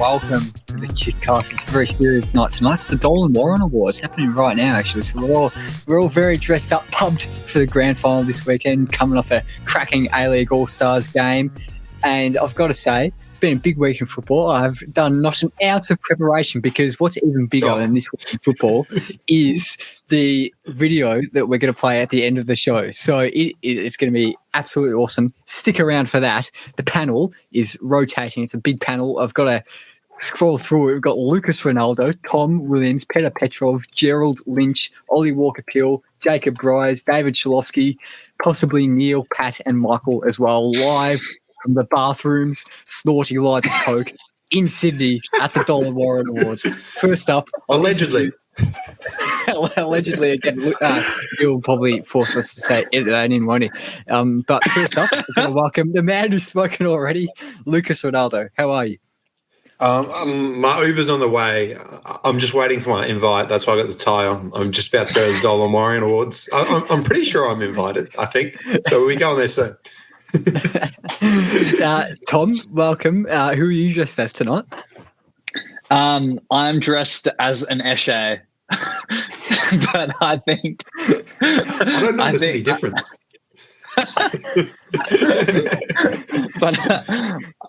welcome to the KickCast. It's a very serious night tonight. It's the Dolan Warren Awards happening right now, actually. So we're all very dressed up, pumped for the grand final this weekend, coming off a cracking A-League All-Stars game. And I've got to say, it's been a big week in football. I've done not an ounce of preparation because what's even bigger than this week in football is the video that we're going to play at the end of the show. So it's going to be absolutely awesome. Stick around for that. The panel is rotating. It's a big panel. I've got to scroll through it. We've got Lucas Rinaldo, Tom Williams, Petar Petrov, Gerald Lynch, Oli Walker-Peel, Jacob Briers, David Shilovsky, possibly Neil, Pat and Michael as well, live from the bathrooms, snorting lights of coke in Sydney at the Dolan Warren Awards. First up, allegedly again. He'll probably force us to say edit that in, won't he? But first up, we're going to welcome the man who's spoken already, Lucas Rinaldo. How are you? My Uber's on the way. I'm just waiting for my invite. That's why I got the tie on. I'm just about to go to the Dolan Warren Awards. I'm pretty sure I'm invited, I think. So we'll be going there soon. Tom, welcome. Who are you dressed as tonight? I'm dressed as an Eshe, but I think I don't notice any difference. But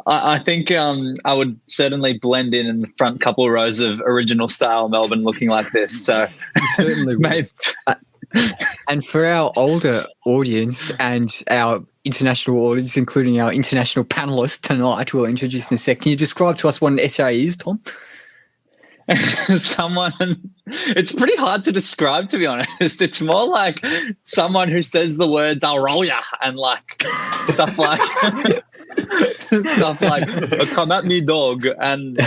I think I would certainly blend in the front couple of rows of original style Melbourne looking like this. So you certainly maybe. And for our older audience and our international audience, including our international panelist tonight, we'll introduce in a sec. Can you describe to us what an essay is, Tom? It's pretty hard to describe, to be honest. It's more like someone who says the words "I'll roll ya" and like stuff like "come at me, dog" and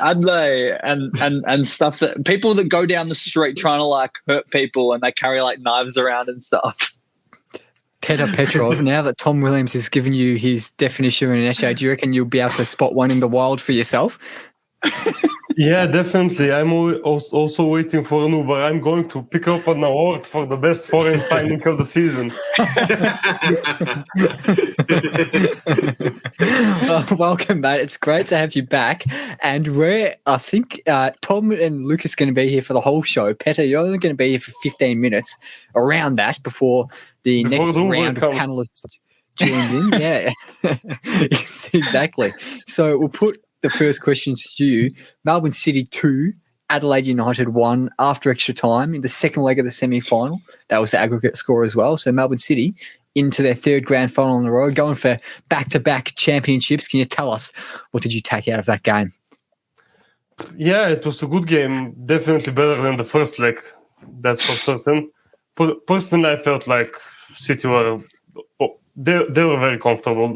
Adelaide and stuff, that people that go down the street trying to like hurt people and they carry like knives around and stuff. Petar Petrov, now that Tom Williams has given you his definition of an essay, do you reckon you'll be able to spot one in the wild for yourself? Yeah, definitely. I'm also waiting for an Uber. I'm going to pick up an award for the best foreign signing of the season. Well, welcome, mate. It's great to have you back. And I think Tom and Lucas are going to be here for the whole show. Petar, you're only going to be here for 15 minutes, around that, before the next round of panelists joins in. Yeah, exactly. So we'll put the first questions to you. Melbourne City 2, Adelaide United 1 after extra time in the second leg of the semi-final. That was the aggregate score as well. So Melbourne City into their third grand final in a row, going for back-to-back championships. Can you tell us, what did you take out of that game? Yeah, it was a good game. Definitely better than the first leg. That's for certain. Personally, I felt like City were very comfortable.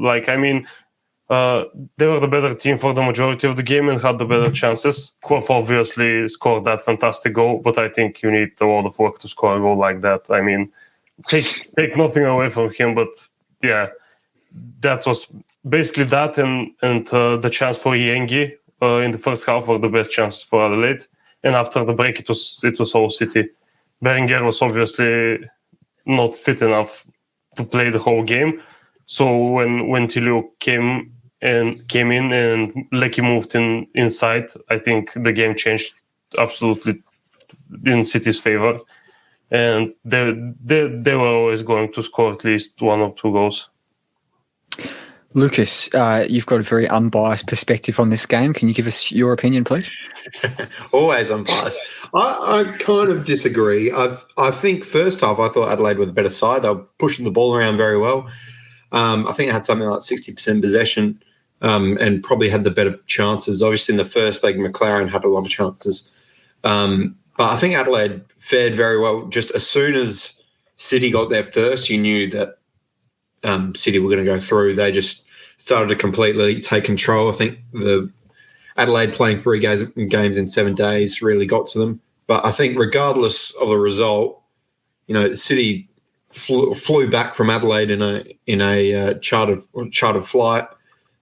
They were the better team for the majority of the game and had the better chances. Korf obviously scored that fantastic goal, but I think you need a lot of work to score a goal like that. I mean, take nothing away from him, but yeah, that was basically that and the chance for Yengi in the first half were the best chances for Adelaide. And after the break, it was all City. Berenguer was obviously not fit enough to play the whole game. So when Tilio came in and Lecky moved inside, I think the game changed absolutely in City's favor, and they were always going to score at least one or two goals. Lucas, you've got a very unbiased perspective on this game. Can you give us your opinion, please? Always unbiased. I kind of disagree. I think first half I thought Adelaide were the better side. They were pushing the ball around very well. I think it had something like 60% possession and probably had the better chances. Obviously, in the first leg, McLaren had a lot of chances. But I think Adelaide fared very well. Just as soon as City got there first, you knew that City were going to go through. They just started to completely take control. I think the Adelaide playing 3 games in 7 days really got to them. But I think regardless of the result, City flew back from Adelaide in a chartered flight.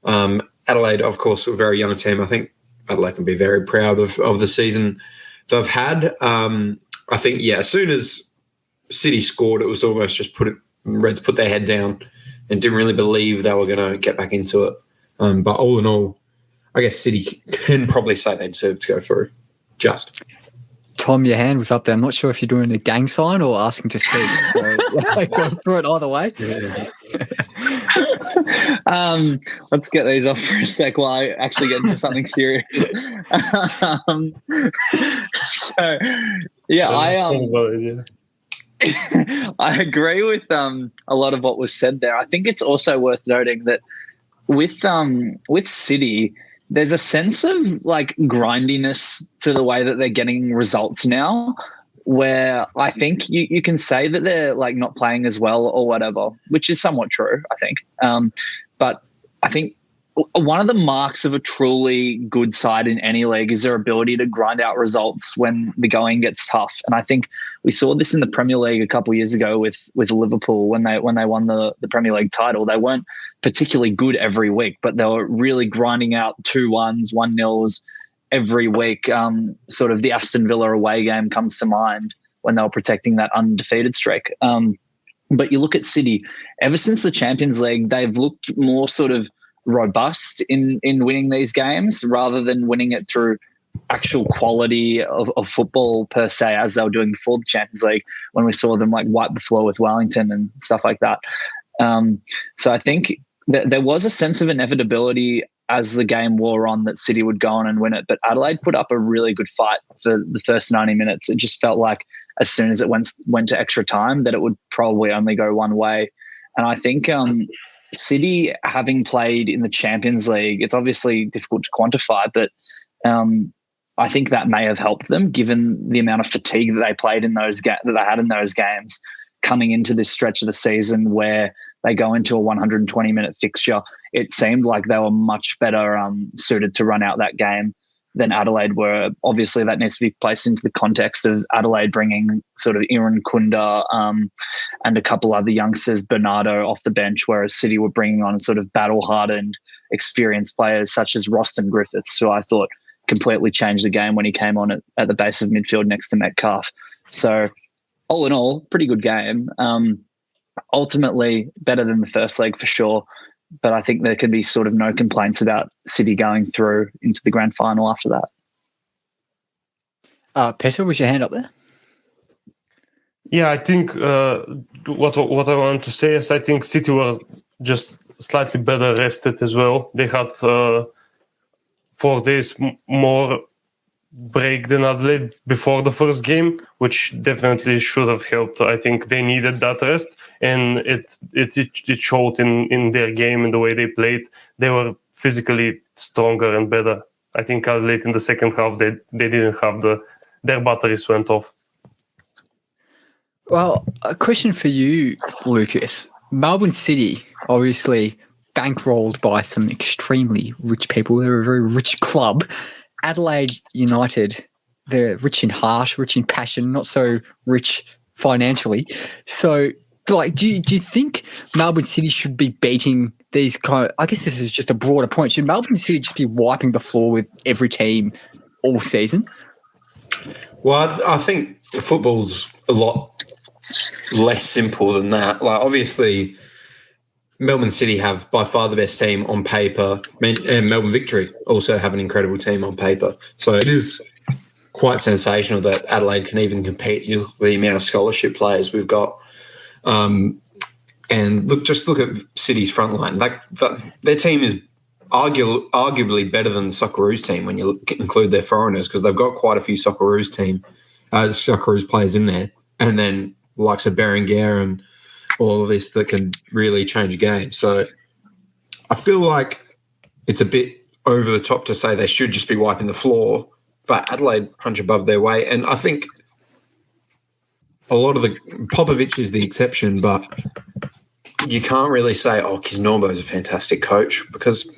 Adelaide, of course, a very young team. I think Adelaide can be very proud of the season they've had. I think, as soon as City scored, it was almost just Reds put their head down and didn't really believe they were going to get back into it. But all in all, I guess City can probably say they deserve to go through. Just. Tom, your hand was up there. I'm not sure if you're doing a gang sign or asking to speak. So go through it either way. Let's get these off for a sec while I actually get into something serious. I agree with a lot of what was said there. I think it's also worth noting that with City, there's a sense of like grindiness to the way that they're getting results now, where I think you can say that they're like not playing as well or whatever, which is somewhat true, I think. But I think one of the marks of a truly good side in any league is their ability to grind out results when the going gets tough. And I think we saw this in the Premier League a couple of years ago with Liverpool when they won the Premier League title. They weren't particularly good every week, but they were really grinding out 2-1s, 1-0s every week. Sort of the Aston Villa away game comes to mind when they were protecting that undefeated streak. But you look at City, ever since the Champions League, they've looked more sort of robust in winning these games rather than winning it through actual quality of football per se, as they were doing before the Champions League when we saw them like wipe the floor with Wellington and stuff like that. So I think that there was a sense of inevitability as the game wore on that City would go on and win it, but Adelaide put up a really good fight for the first 90 minutes. It just felt like as soon as it went to extra time that it would probably only go one way. And I think City, having played in the Champions League, it's obviously difficult to quantify, but I think that may have helped them given the amount of fatigue that they played in that they had in those games coming into this stretch of the season where they go into a 120-minute fixture. It seemed like they were much better suited to run out that game than Adelaide were. Obviously, that needs to be placed into the context of Adelaide bringing sort of Iran Kunda and a couple other youngsters, Bernardo, off the bench, whereas City were bringing on sort of battle-hardened, experienced players such as Roston Griffiths, who I thought completely changed the game when he came on at the base of midfield next to Metcalf. So all in all, pretty good game. Ultimately, better than the first leg for sure. But I think there can be sort of no complaints about City going through into the grand final after that. Petar, was your hand up there? Yeah, I think what I wanted to say is I think City were just slightly better rested as well. They had 4 days more break than Adelaide before the first game, which definitely should have helped. I think they needed that rest, and it showed in their game and the way they played. They were physically stronger and better. I think Adelaide in the second half they didn't have their batteries went off. Well, a question for you, Lucas. Melbourne City, obviously bankrolled by some extremely rich people. They're a very rich club. Adelaide United, they're rich in heart, rich in passion, not so rich financially. So, like, do you think Melbourne City should be beating these kind of, I guess this is just a broader point, should Melbourne City just be wiping the floor with every team all season? Well, I think football's a lot less simple than that. Like, obviously, Melbourne City have by far the best team on paper, and Melbourne Victory also have an incredible team on paper. So it is quite sensational that Adelaide can even compete with the amount of scholarship players we've got. And look at City's front line. Their team is arguably better than the Socceroos team when you include their foreigners, because they've got quite a few Socceroos players in there, and then likes of Berenguer and all of this that can really change a game. So I feel like it's a bit over the top to say they should just be wiping the floor, but Adelaide punch above their weight. And I think a lot of Popovic is the exception, but you can't really say, Kisnorbo is a fantastic coach, because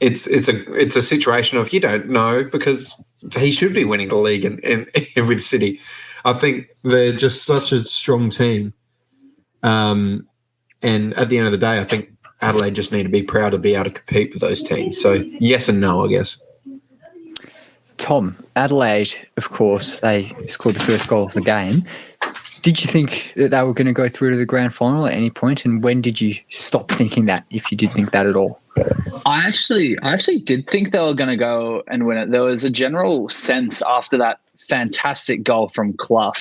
it's a situation of you don't know, because he should be winning the league in with City. I think they're just such a strong team. And at the end of the day, I think Adelaide just need to be proud to be able to compete with those teams. So yes and no, I guess. Tom, Adelaide, of course, they scored the first goal of the game. Did you think that they were going to go through to the grand final at any point? And when did you stop thinking that, if you did think that at all? I actually did think they were going to go and win it. There was a general sense after that fantastic goal from Clough.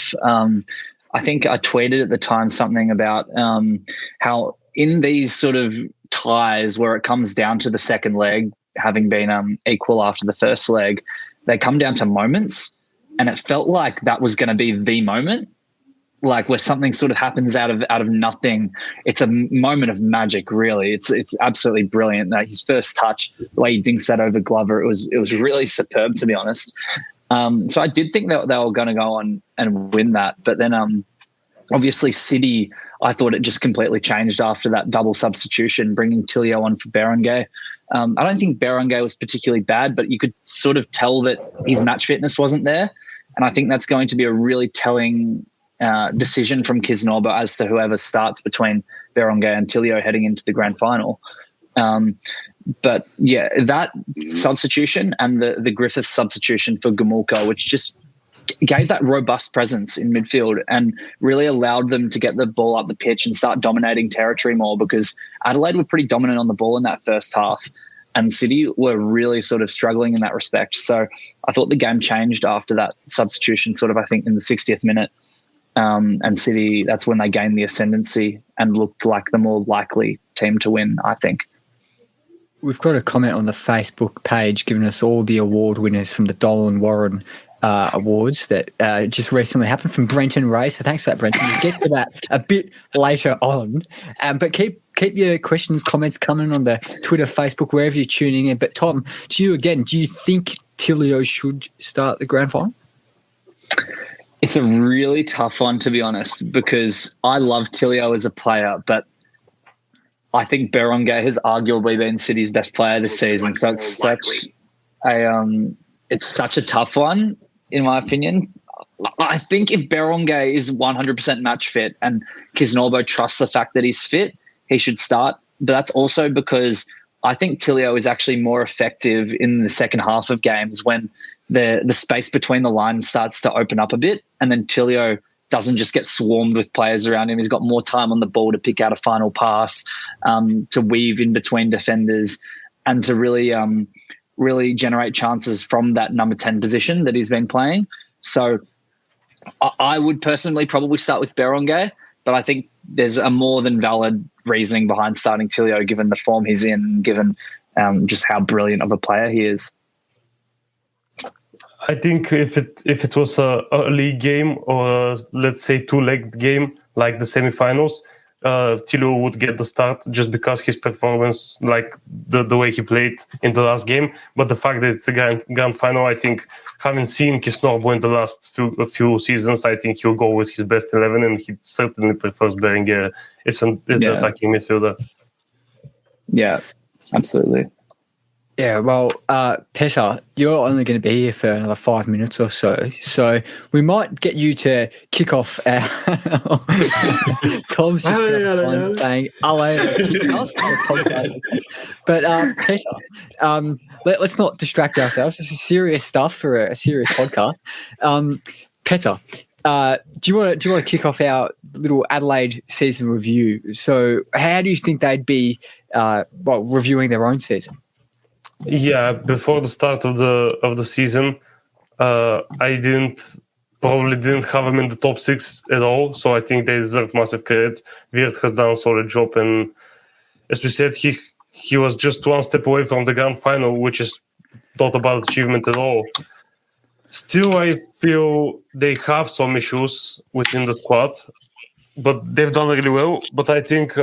I think I tweeted at the time something about how in these sort of ties where it comes down to the second leg, having been equal after the first leg, they come down to moments, and it felt like that was going to be the moment. Like where something sort of happens out of nothing. It's a moment of magic, really. It's absolutely brilliant. His first touch, the way he dinks that over Glover, it was really superb, to be honest. So I did think that they were going to go on and win that, but then obviously City, I thought it just completely changed after that double substitution, bringing Tilio on for Berenguer. I don't think Berenguer was particularly bad, but you could sort of tell that his match fitness wasn't there, and I think that's going to be a really telling decision from Kisnorbo as to whoever starts between Berenguer and Tilio heading into the grand final. But yeah, that substitution and the Griffiths substitution for Gomulka, which just gave that robust presence in midfield and really allowed them to get the ball up the pitch and start dominating territory more, because Adelaide were pretty dominant on the ball in that first half and City were really sort of struggling in that respect. So I thought the game changed after that substitution, sort of, I think, in the 60th minute. And City, that's when they gained the ascendancy and looked like the more likely team to win, I think. We've got a comment on the Facebook page giving us all the award winners from the Dolan Warren awards that just recently happened from Brenton Ray. So thanks for that, Brenton. We'll get to that a bit later on. But keep your questions, comments coming on the Twitter, Facebook, wherever you're tuning in. But Tom, to you again, do you think Tilio should start the grand final? It's a really tough one, to be honest, because I love Tilio as a player, but I think Berenguer has arguably been City's best player this season. So it's such a tough one, in my opinion. I think if Berenguer is 100% match fit and Kisnorbo trusts the fact that he's fit, he should start. But that's also because I think Tilio is actually more effective in the second half of games when the space between the lines starts to open up a bit, and then Tilio doesn't just get swarmed with players around him. He's got more time on the ball to pick out a final pass, to weave in between defenders, and to really generate chances from that number 10 position that he's been playing. So I would personally probably start with Berenguer, but I think there's a more than valid reasoning behind starting Tilio given the form he's in, given just how brilliant of a player he is. I think if it was a league game or let's say two-legged game like the semifinals, Tilio would get the start just because his performance, like the way he played in the last game. But the fact that it's a grand final, I think, having seen Kisnorbo in the last few seasons, I think he'll go with his best 11, and he certainly prefers Berenguer as the attacking midfielder. Yeah, absolutely. Yeah, well, Petar, you're only going to be here for another 5 minutes or so, so we might get you to kick off our Tom's just saying, podcast. But Petar, let's not distract ourselves. This is serious stuff for a serious podcast. Petar, do you want to kick off our little Adelaide season review? So how do you think they'd be reviewing their own season? Yeah, before the start of the season, I probably didn't have them in the top 6 at all. So I think they deserve massive credit. Weird has done a solid job, and as we said, he was just one step away from the grand final, which is not a bad achievement at all. Still, I feel they have some issues within the squad, but they've done really well. But I think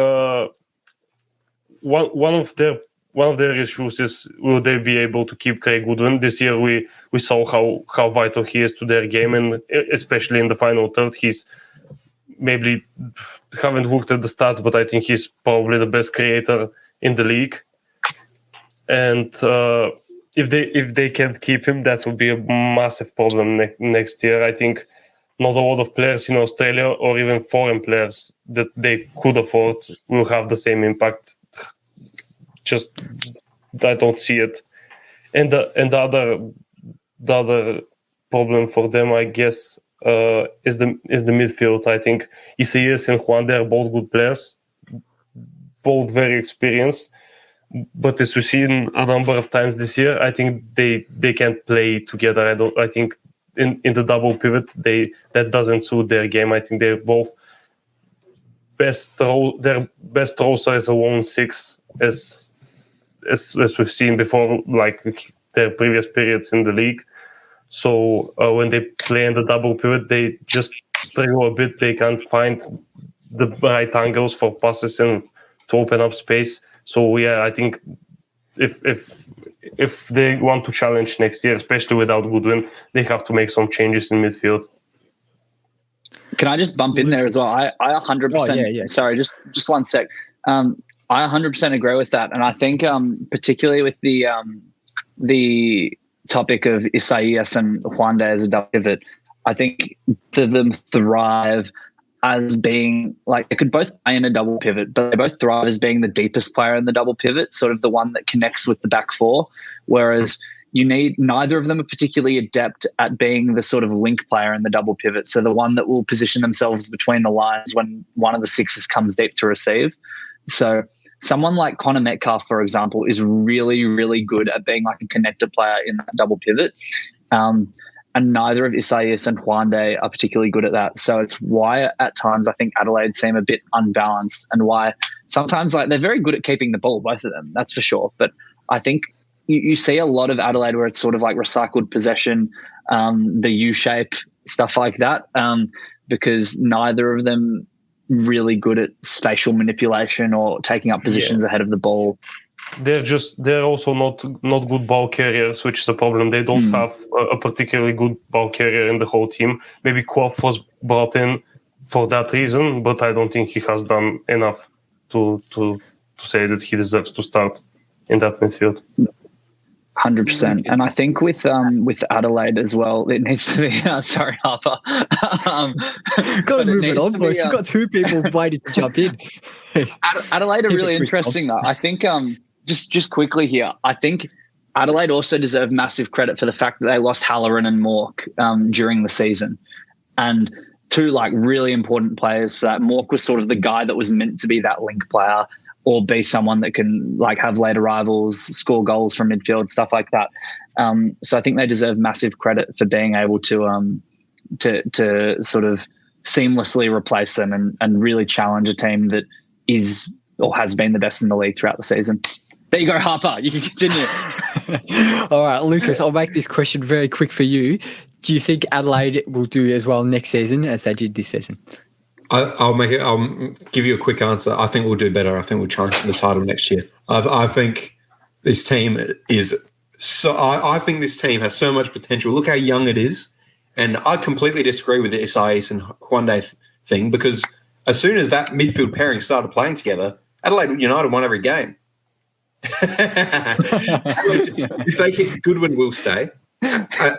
one of their issues is, will they be able to keep Craig Goodwin? This year we saw how vital he is to their game, and especially in the final third, he's maybe haven't looked at the stats, but I think he's probably the best creator in the league. And if they can't keep him, that would be a massive problem next year. I think not a lot of players in Australia or even foreign players that they could afford will have the same impact. Just I don't see it, and the other problem for them, I guess, is the midfield. I think Isaias and Juan, they're both good players, both very experienced, But as we've seen a number of times this year, I think they can't play together. I think in the double pivot that doesn't suit their game. I think they're both their best roles are as a 1-6 as we've seen before, like their previous periods in the league. So when they play in the double pivot, they just struggle a bit. They can't find the right angles for passes and to open up space. So yeah, I think if they want to challenge next year, especially without Goodwin, they have to make some changes in midfield. Can I just bump in there as well? I 100%. Oh, yeah. Sorry, just 1 sec. I 100% agree with that, and I think particularly with the topic of Isaias and Juande as a double pivot, I think to them thrive as being like they could both play in a double pivot, but they both thrive as being the deepest player in the double pivot, sort of the one that connects with the back four. Whereas neither of them are particularly adept at being the sort of link player in the double pivot. So the one that will position themselves between the lines when one of the sixes comes deep to receive. So someone like Connor Metcalf, for example, is really, really good at being like a connector player in that double pivot. And neither of Isaias and Juande are particularly good at that. So it's why at times I think Adelaide seem a bit unbalanced, and why sometimes like they're very good at keeping the ball, both of them, that's for sure. But I think you see a lot of Adelaide where it's sort of like recycled possession, the U-shape, stuff like that, because neither of them really good at spatial manipulation or taking up positions ahead of the ball. They're also not good ball carriers, which is a problem. They don't have a particularly good ball carrier in the whole team. Maybe Quoth was brought in for that reason, but I don't think he has done enough to say that he deserves to start in that midfield. 100%. And I think with Adelaide as well, it needs to be sorry, Harper. Got to move it on, boys. We've got two people waiting to jump in. Adelaide are really interesting, though. I think just quickly here, I think Adelaide also deserve massive credit for the fact that they lost Halloran and Mork during the season, and two like really important players for that. Mork was sort of the guy that was meant to be that link player, or be someone that can like have late arrivals, score goals from midfield, stuff like that. So I think they deserve massive credit for being able to sort of seamlessly replace them and really challenge a team that is or has been the best in the league throughout the season. There you go, Harper. You can continue. All right, Lucas, I'll make this question very quick for you. Do you think Adelaide will do as well next season as they did this season? I'll give you a quick answer. I think we'll do better. I think we'll challenge for the title next year. I think this team is so. I think this team has so much potential. Look how young it is, and I completely disagree with the Isaias and Juande thing, because as soon as that midfield pairing started playing together, Adelaide United won every game. If they keep Goodwin, will stay.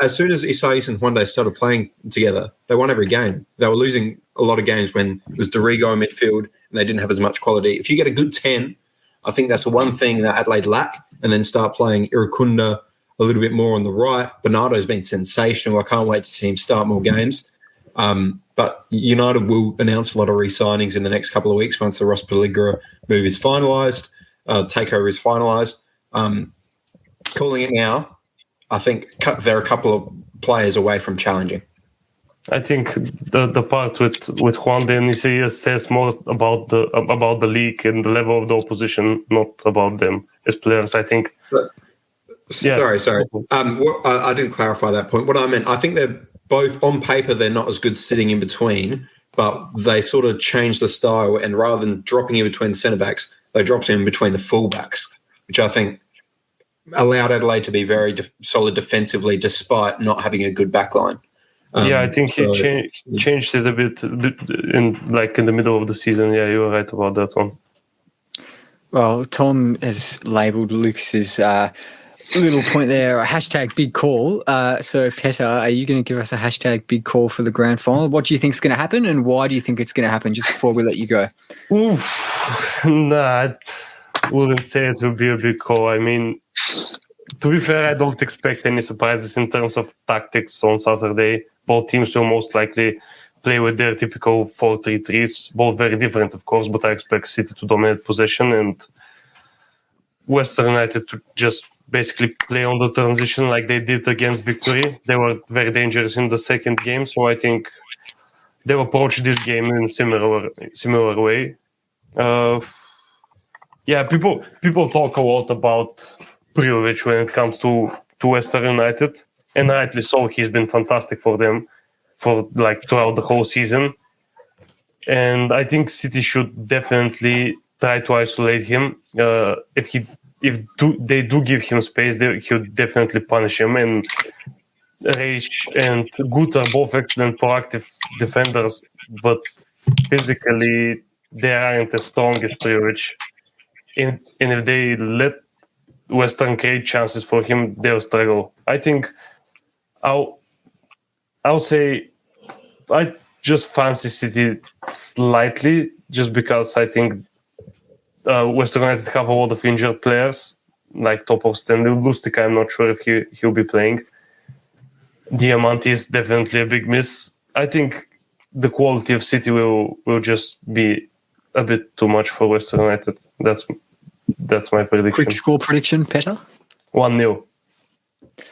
As soon as Isaias and Juande started playing together, they won every game. They were losing a lot of games when it was Dorigo in midfield and they didn't have as much quality. If you get a good 10, I think that's the one thing that Adelaide lack, and then start playing Irukunda a little bit more on the right. Bernardo's been sensational. I can't wait to see him start more games. But United will announce a lot of re-signings in the next couple of weeks once the Ross Pelligra move is finalised, takeover is finalised. Calling it now, I think they're a couple of players away from challenging. I think the part with Juande and Isaias says more about the league and the level of the opposition, not about them as players. I think. Sorry. I didn't clarify that point. What I meant, I think they're both on paper. They're not as good sitting in between, but they sort of change the style, and rather than dropping in between the centre backs, they dropped in between the full backs, which I think allowed Adelaide to be very solid defensively despite not having a good backline. I think he changed it a bit in the middle of the season. Yeah, you were right about that one. Well, Tom has labelled Lucas's little point there a hashtag big call. So, Petar, are you going to give us a hashtag big call for the grand final? What do you think is going to happen, and why do you think it's going to happen, just before we let you go? Nah, I wouldn't say it would be a big call. I mean, to be fair, I don't expect any surprises in terms of tactics on Saturday. Both teams will most likely play with their typical 4-3-3s. Both very different, of course, but I expect City to dominate possession. And Western United to just basically play on the transition like they did against Victory. They were very dangerous in the second game, so I think they'll approach this game in similar way. People talk a lot about Prijovic when it comes to Western United, and rightly so. He's been fantastic for them for throughout the whole season, and I think City should definitely try to isolate him. If they do give him space, he'll definitely punish him. And Reich and Gut are both excellent proactive defenders, but physically they aren't as strong as Prijovic. And if they let Western create chances for him, they'll struggle. I think I'll say I just fancy City slightly, just because I think Western United have a lot of injured players, like Topos and Lustica. I'm not sure if he'll be playing. Diamante is definitely a big miss. I think the quality of City will just be a bit too much for Western United. That's my prediction. Quick score prediction, Petar? 1-0.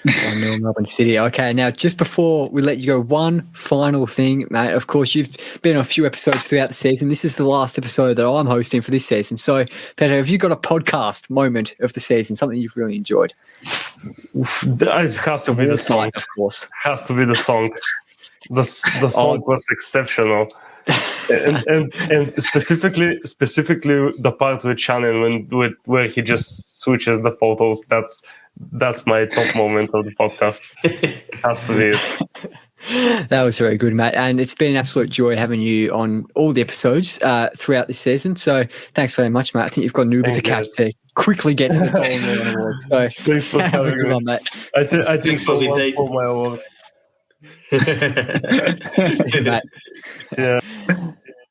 1-0 Melbourne City. Okay, now just before we let you go, one final thing, mate. Of course, you've been on a few episodes throughout the season. This is the last episode that I'm hosting for this season. So, Petar, have you got a podcast moment of the season, something you've really enjoyed? It has to be the song. Of course. Has to be the song. The song was exceptional. and specifically the part with Shannon where he just switches the photos. That's my top moment of the podcast. Has to be it. That was very good, mate. And it's been an absolute joy having you on all the episodes throughout this season. So thanks very much, mate. I think you've got an Uber to catch to quickly get to the Golden Warren Awards. So thanks for having me. Mate. I think so much for my award. Yeah.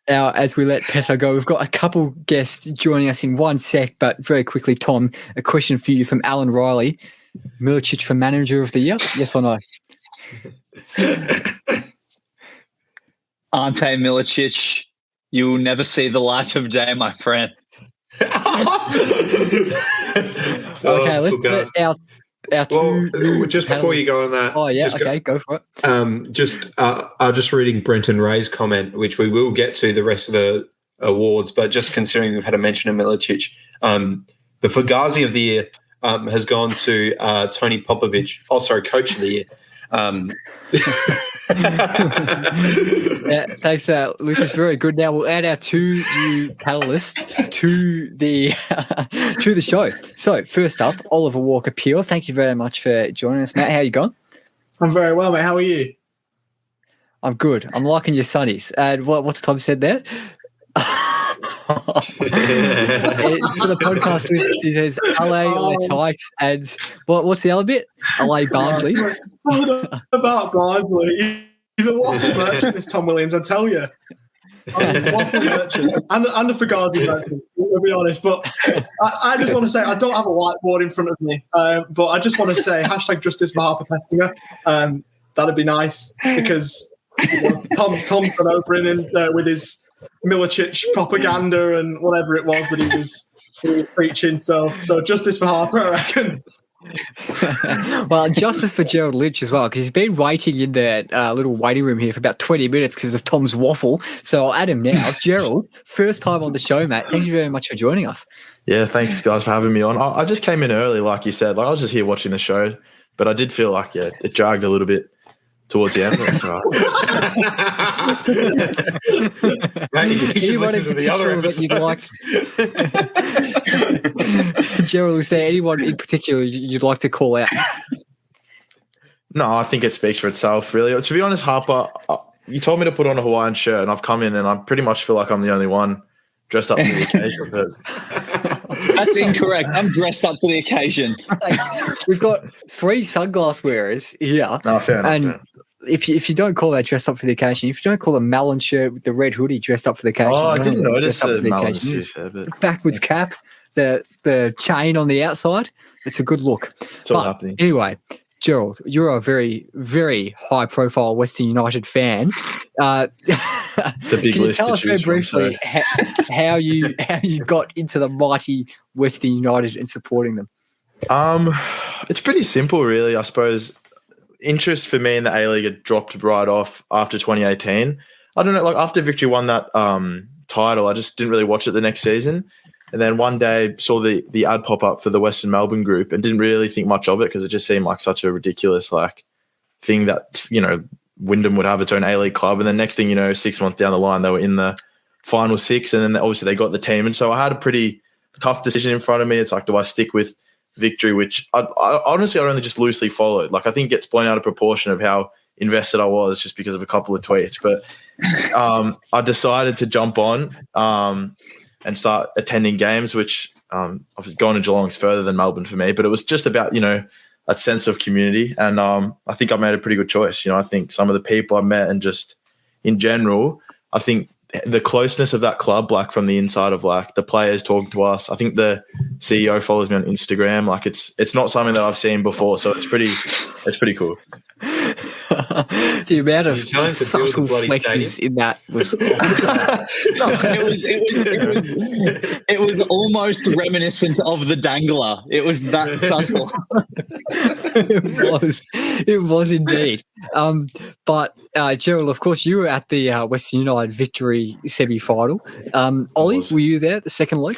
Now, as we let Petar go, we've got a couple guests joining us in one sec, but very quickly, Tom, a question for you from Alan Riley. Milicic for Manager of the Year? Yes or no? Ante Milicic, you will never see the light of day, my friend. Okay, let's get our just before you go on that. Oh, yeah, okay, go for it. I'm just reading Brenton Ray's comment, which we will get to the rest of the awards, but just considering we've had a mention of Milicic, the Fugazi of the Year has gone to Tony Popovic. Oh, sorry, Coach of the Year. Yeah, thanks, Lucas. Very good. Now we'll add our two new panelists to the show. So first up, Oli Walker-Peel. Thank you very much for joining us, Matt. How you going? I'm very well, mate. How are you? I'm good. I'm liking your sunnies. And what's Tom said there? For the podcast list, he says LA Tykes and what's the other bit? LA Barnsley. Something about Barnsley. He's a waffle merchant, this Tom Williams, I tell you. Waffle merchant and a Fugazi merchant, to be honest. But I just want to say, I don't have a whiteboard in front of me, but I just want to say #Justice for Harper Pestinger. That'd be nice because Tom's gone over in with his Milicic propaganda and whatever it was that he was preaching. So justice for Harper, I reckon. Well, justice for Gerald Lynch as well, because he's been waiting in that little waiting room here for about 20 minutes because of Tom's waffle. So I'll add him now. Gerald, first time on the show, mate. Thank you very much for joining us. Yeah, thanks, guys, for having me on. I just came in early, like you said. I was just here watching the show, but I did feel like it dragged a little bit towards the end. That's all right. Anyone in particular that you'd like? Gerald, is there anyone in particular you'd like to call out? No, I think it speaks for itself, really. To be honest, Harper, you told me to put on a Hawaiian shirt, and I've come in and I pretty much feel like I'm the only one dressed up for the occasion. But That's incorrect. I'm dressed up for the occasion. We've got 3 sunglass wearers here. No, fair enough. And if you don't call that dressed up for the occasion, if you don't call a Malin shirt with the red hoodie dressed up for the occasion. Oh, I didn't notice the Malin shirt. Backwards cap, the chain on the outside. It's a good look. It's all happening. Anyway, Gerald, you're a very, very high-profile Western United fan. It's a big can you list tell to us very choose from, briefly how you got into the mighty Western United and supporting them? It's pretty simple, really. I suppose interest for me in the A-League had dropped right off after 2018. I don't know, like after Victory won that title, I just didn't really watch it the next season. And then one day saw the ad pop up for the Western Melbourne group and didn't really think much of it because it just seemed like such a ridiculous like thing that, you know, Wyndham would have its own A-League club. And then next thing you know, 6 months down the line, they were in the final six. And then obviously they got the team. And so I had a pretty tough decision in front of me. It's like, do I stick with Victory, which I honestly I only just loosely followed. Like I think it gets blown out of proportion of how invested I was just because of a couple of tweets. But I decided to jump on and start attending games, which I've gone to Geelong's further than Melbourne for me, but it was just about, you know, that sense of community. And I think I made a pretty good choice. You know, I think some of the people I met and just in general, I think the closeness of that club, like from the inside of like the players talking to us, I think the CEO follows me on Instagram. Like it's not something that I've seen before. So it's pretty cool. The amount of subtle flexes in that was it was almost reminiscent of the Dangler. It was that subtle. It was indeed. But Gerald, of course, you were at the Western United Victory semi-final. Ollie, were you there at the second leg?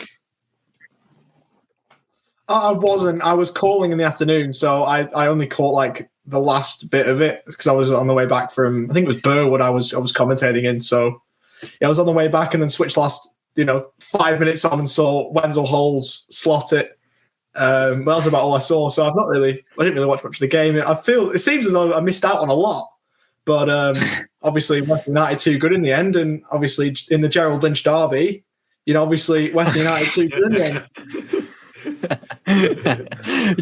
I wasn't. I was calling in the afternoon, so I only caught like the last bit of it because I was on the way back from, I think it was Burwood I was commentating in. So yeah, I was on the way back and then switched last, 5 minutes on and saw Wenzel Halls slot it. That was about all I saw. So I didn't really watch much of the game. It seems as though I missed out on a lot, but obviously Western United too good in the end. And obviously in the Gerald Lynch derby, obviously Western United too good in the end.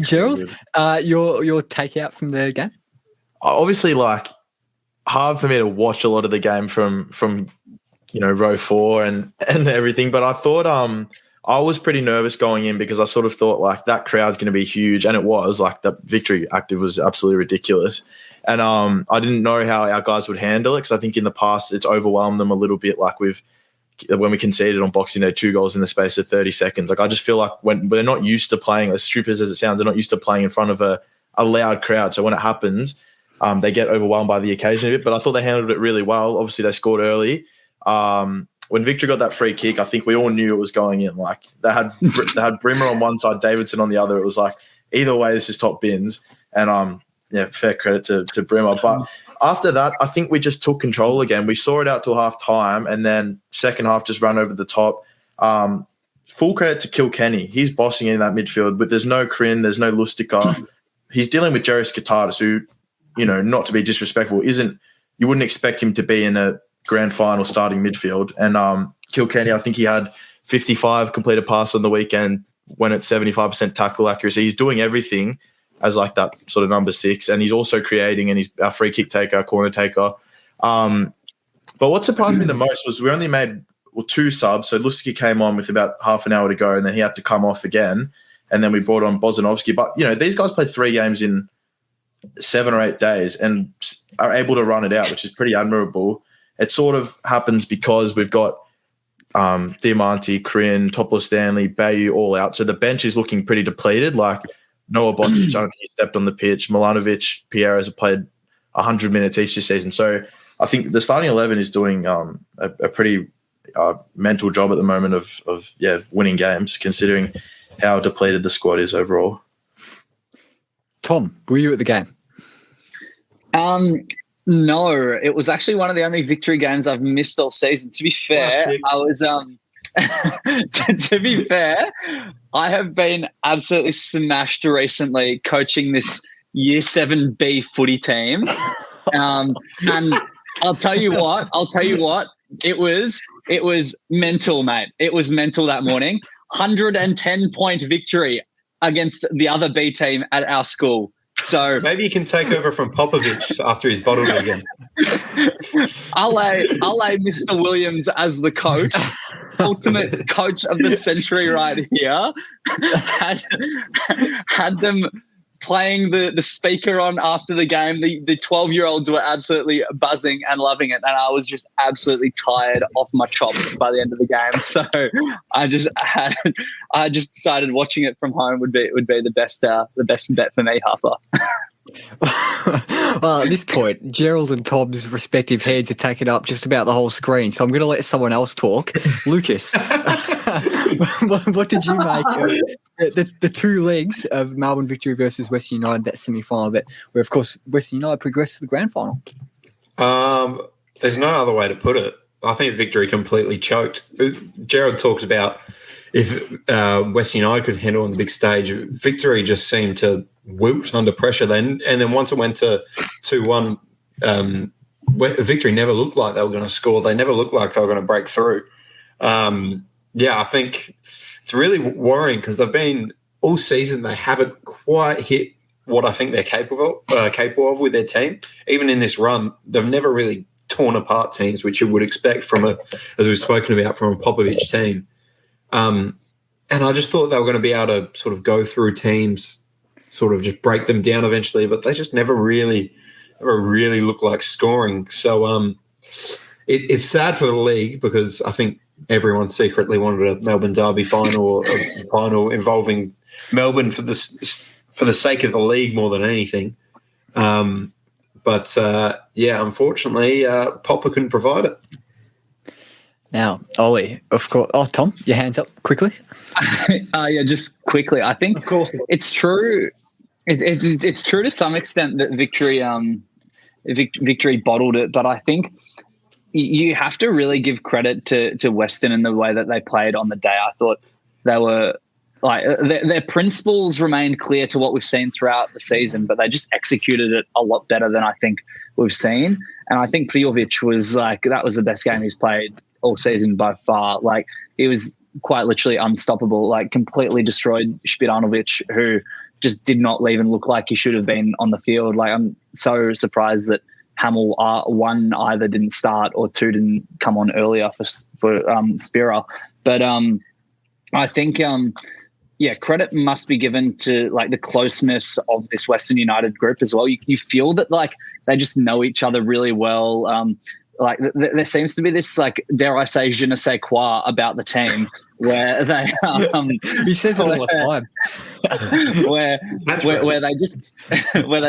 Gerald, your takeout from the game? Obviously, like hard for me to watch a lot of the game from row 4 and everything, but I thought I was pretty nervous going in because I sort of thought like that crowd's going to be huge, and it was. Like the Victory active was absolutely ridiculous, and I didn't know how our guys would handle it because I think in the past it's overwhelmed them a little bit, like when we conceded on Boxing Day 2 goals in the space of 30 seconds. Like I just feel like when they're not used to playing, as stupid as it sounds, they're not used to playing in front of a loud crowd. So when it happens, they get overwhelmed by the occasion a bit. But I thought they handled it really well. Obviously, they scored early. When Victory got that free kick, I think we all knew it was going in. Like they had Brimmer on one side, Davidson on the other. It was like either way, this is top bins. And fair credit to Brimmer. But after that, I think we just took control again. We saw it out till half time, and then second half just ran over the top. Full credit to Kilkenny. He's bossing in that midfield, but there's no Crin, there's no Lustica. He's dealing with Jerry Skatatis, who, not to be disrespectful, you wouldn't expect him to be in a grand final starting midfield. And Kilkenny, I think he had 55 completed passes on the weekend, went at 75% tackle accuracy. He's doing everything as like that sort of number 6, and he's also creating, and he's our free kick taker, our corner taker. But what surprised me the most was we only made 2 subs. So Lusky came on with about half an hour to go, and then he had to come off again, and then we brought on Bozanovsky. But these guys played 3 games in 7 or 8 days and are able to run it out, which is pretty admirable. It sort of happens because we've got Diamante, Crin, Topless Stanley, Bayu all out. So the bench is looking pretty depleted. Like Noah Botic, I don't think he stepped on the pitch. Milanovic, Pierres have played 100 minutes each this season. So I think the starting 11 is doing a pretty mental job at the moment of winning games, considering how depleted the squad is overall. Tom, were you at the game? No, it was actually one of the only Victory games I've missed all season. To be fair, I was to be fair, I have been absolutely smashed recently coaching this Year 7B footy team. And I'll tell you what, it was mental, mate. It was mental that morning. 110-point victory against the other B team at our school. So maybe you can take over from Popovich after he's bottled it again. I'll lay Mr. Williams as the coach, ultimate coach of the century right here. Had them playing the speaker on after the game. The 12-year-olds were absolutely buzzing and loving it, and I was just absolutely tired off my chops by the end of the game. So I just decided watching it from home would be the best bet for me, Harper. Well, at this point, Gerald and Tom's respective heads are taking up just about the whole screen, so I'm going to let someone else talk. Lucas, what did you make of the two legs of Melbourne Victory versus Western United, that semi-final, where, of course, Western United progressed to the grand final? There's no other way to put it. I think Victory completely choked. Gerald talked about if Western United could handle on the big stage, Victory just seemed to wilt under pressure then. And then once it went to 2-1, Victory never looked like they were going to score. They never looked like they were going to break through. I think it's really worrying because they've been all season, they haven't quite hit what I think they're capable of with their team. Even in this run, they've never really torn apart teams, which you would expect from as we've spoken about, from a Popovich team. And I just thought they were going to be able to sort of go through teams, sort of just break them down eventually, but they just never really look like scoring. So it's sad for the league because I think everyone secretly wanted a Melbourne Derby final or a final involving Melbourne for the sake of the league more than anything. But unfortunately, Popper couldn't provide it. Now, Oli, of course. Oh, Tom, your hands up quickly. Just quickly. I think, of course, it's true. It's true to some extent that Victory bottled it, but I think you have to really give credit to Western in the way that they played on the day. I thought they were like their principles remained clear to what we've seen throughout the season, but they just executed it a lot better than I think we've seen. And I think Plijovic was that was the best game he's played all season by far. Like, he was quite literally unstoppable, like completely destroyed Spiranovic, who just did not even look like he should have been on the field. Like, I'm so surprised that Hamill, one, either didn't start or two didn't come on earlier for Spira. But I think credit must be given to like the closeness of this Western United group as well. You feel that like they just know each other really well. Like there seems to be this, like, dare I say, je ne sais quoi about the team where they he says it all the time. where they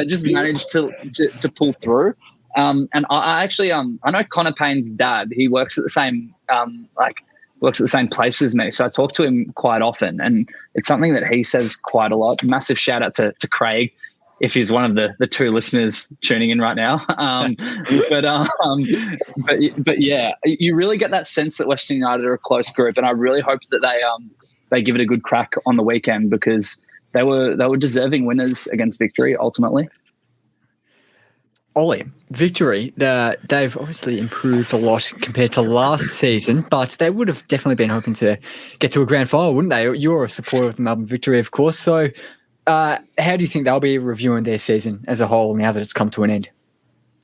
just manage to pull through. And I actually I know Connor Payne's dad. He works at the same place as me, so I talk to him quite often, and it's something that he says quite a lot. Massive shout out to Craig, if he's one of the two listeners tuning in right now. But yeah, you really get that sense that Western United are a close group, and I really hope that they give it a good crack on the weekend, because they were deserving winners against Victory ultimately. Oli, Victory, they've obviously improved a lot compared to last season, but they would have definitely been hoping to get to a grand final, wouldn't they? You're a supporter of the Melbourne Victory, of course. So how do you think they'll be reviewing their season as a whole now that it's come to an end?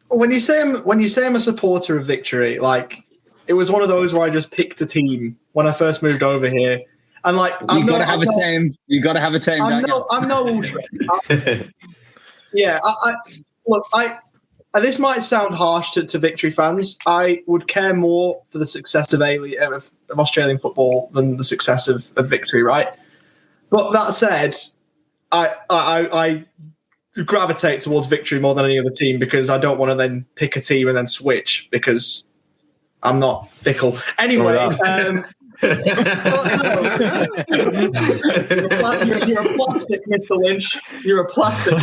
When you say I'm a supporter of Victory, like, it was one of those where I just picked a team when I first moved over here. And like, you got to have a team. You got to have a team. I'm no ultra. This might sound harsh to Victory fans. I would care more for the success of Australian football than the success of Victory, right? But that said, I gravitate towards Victory more than any other team, because I don't want to then pick a team and then switch, because I'm not fickle. Anyway, you're a plastic, Mr. Lynch. You're a plastic.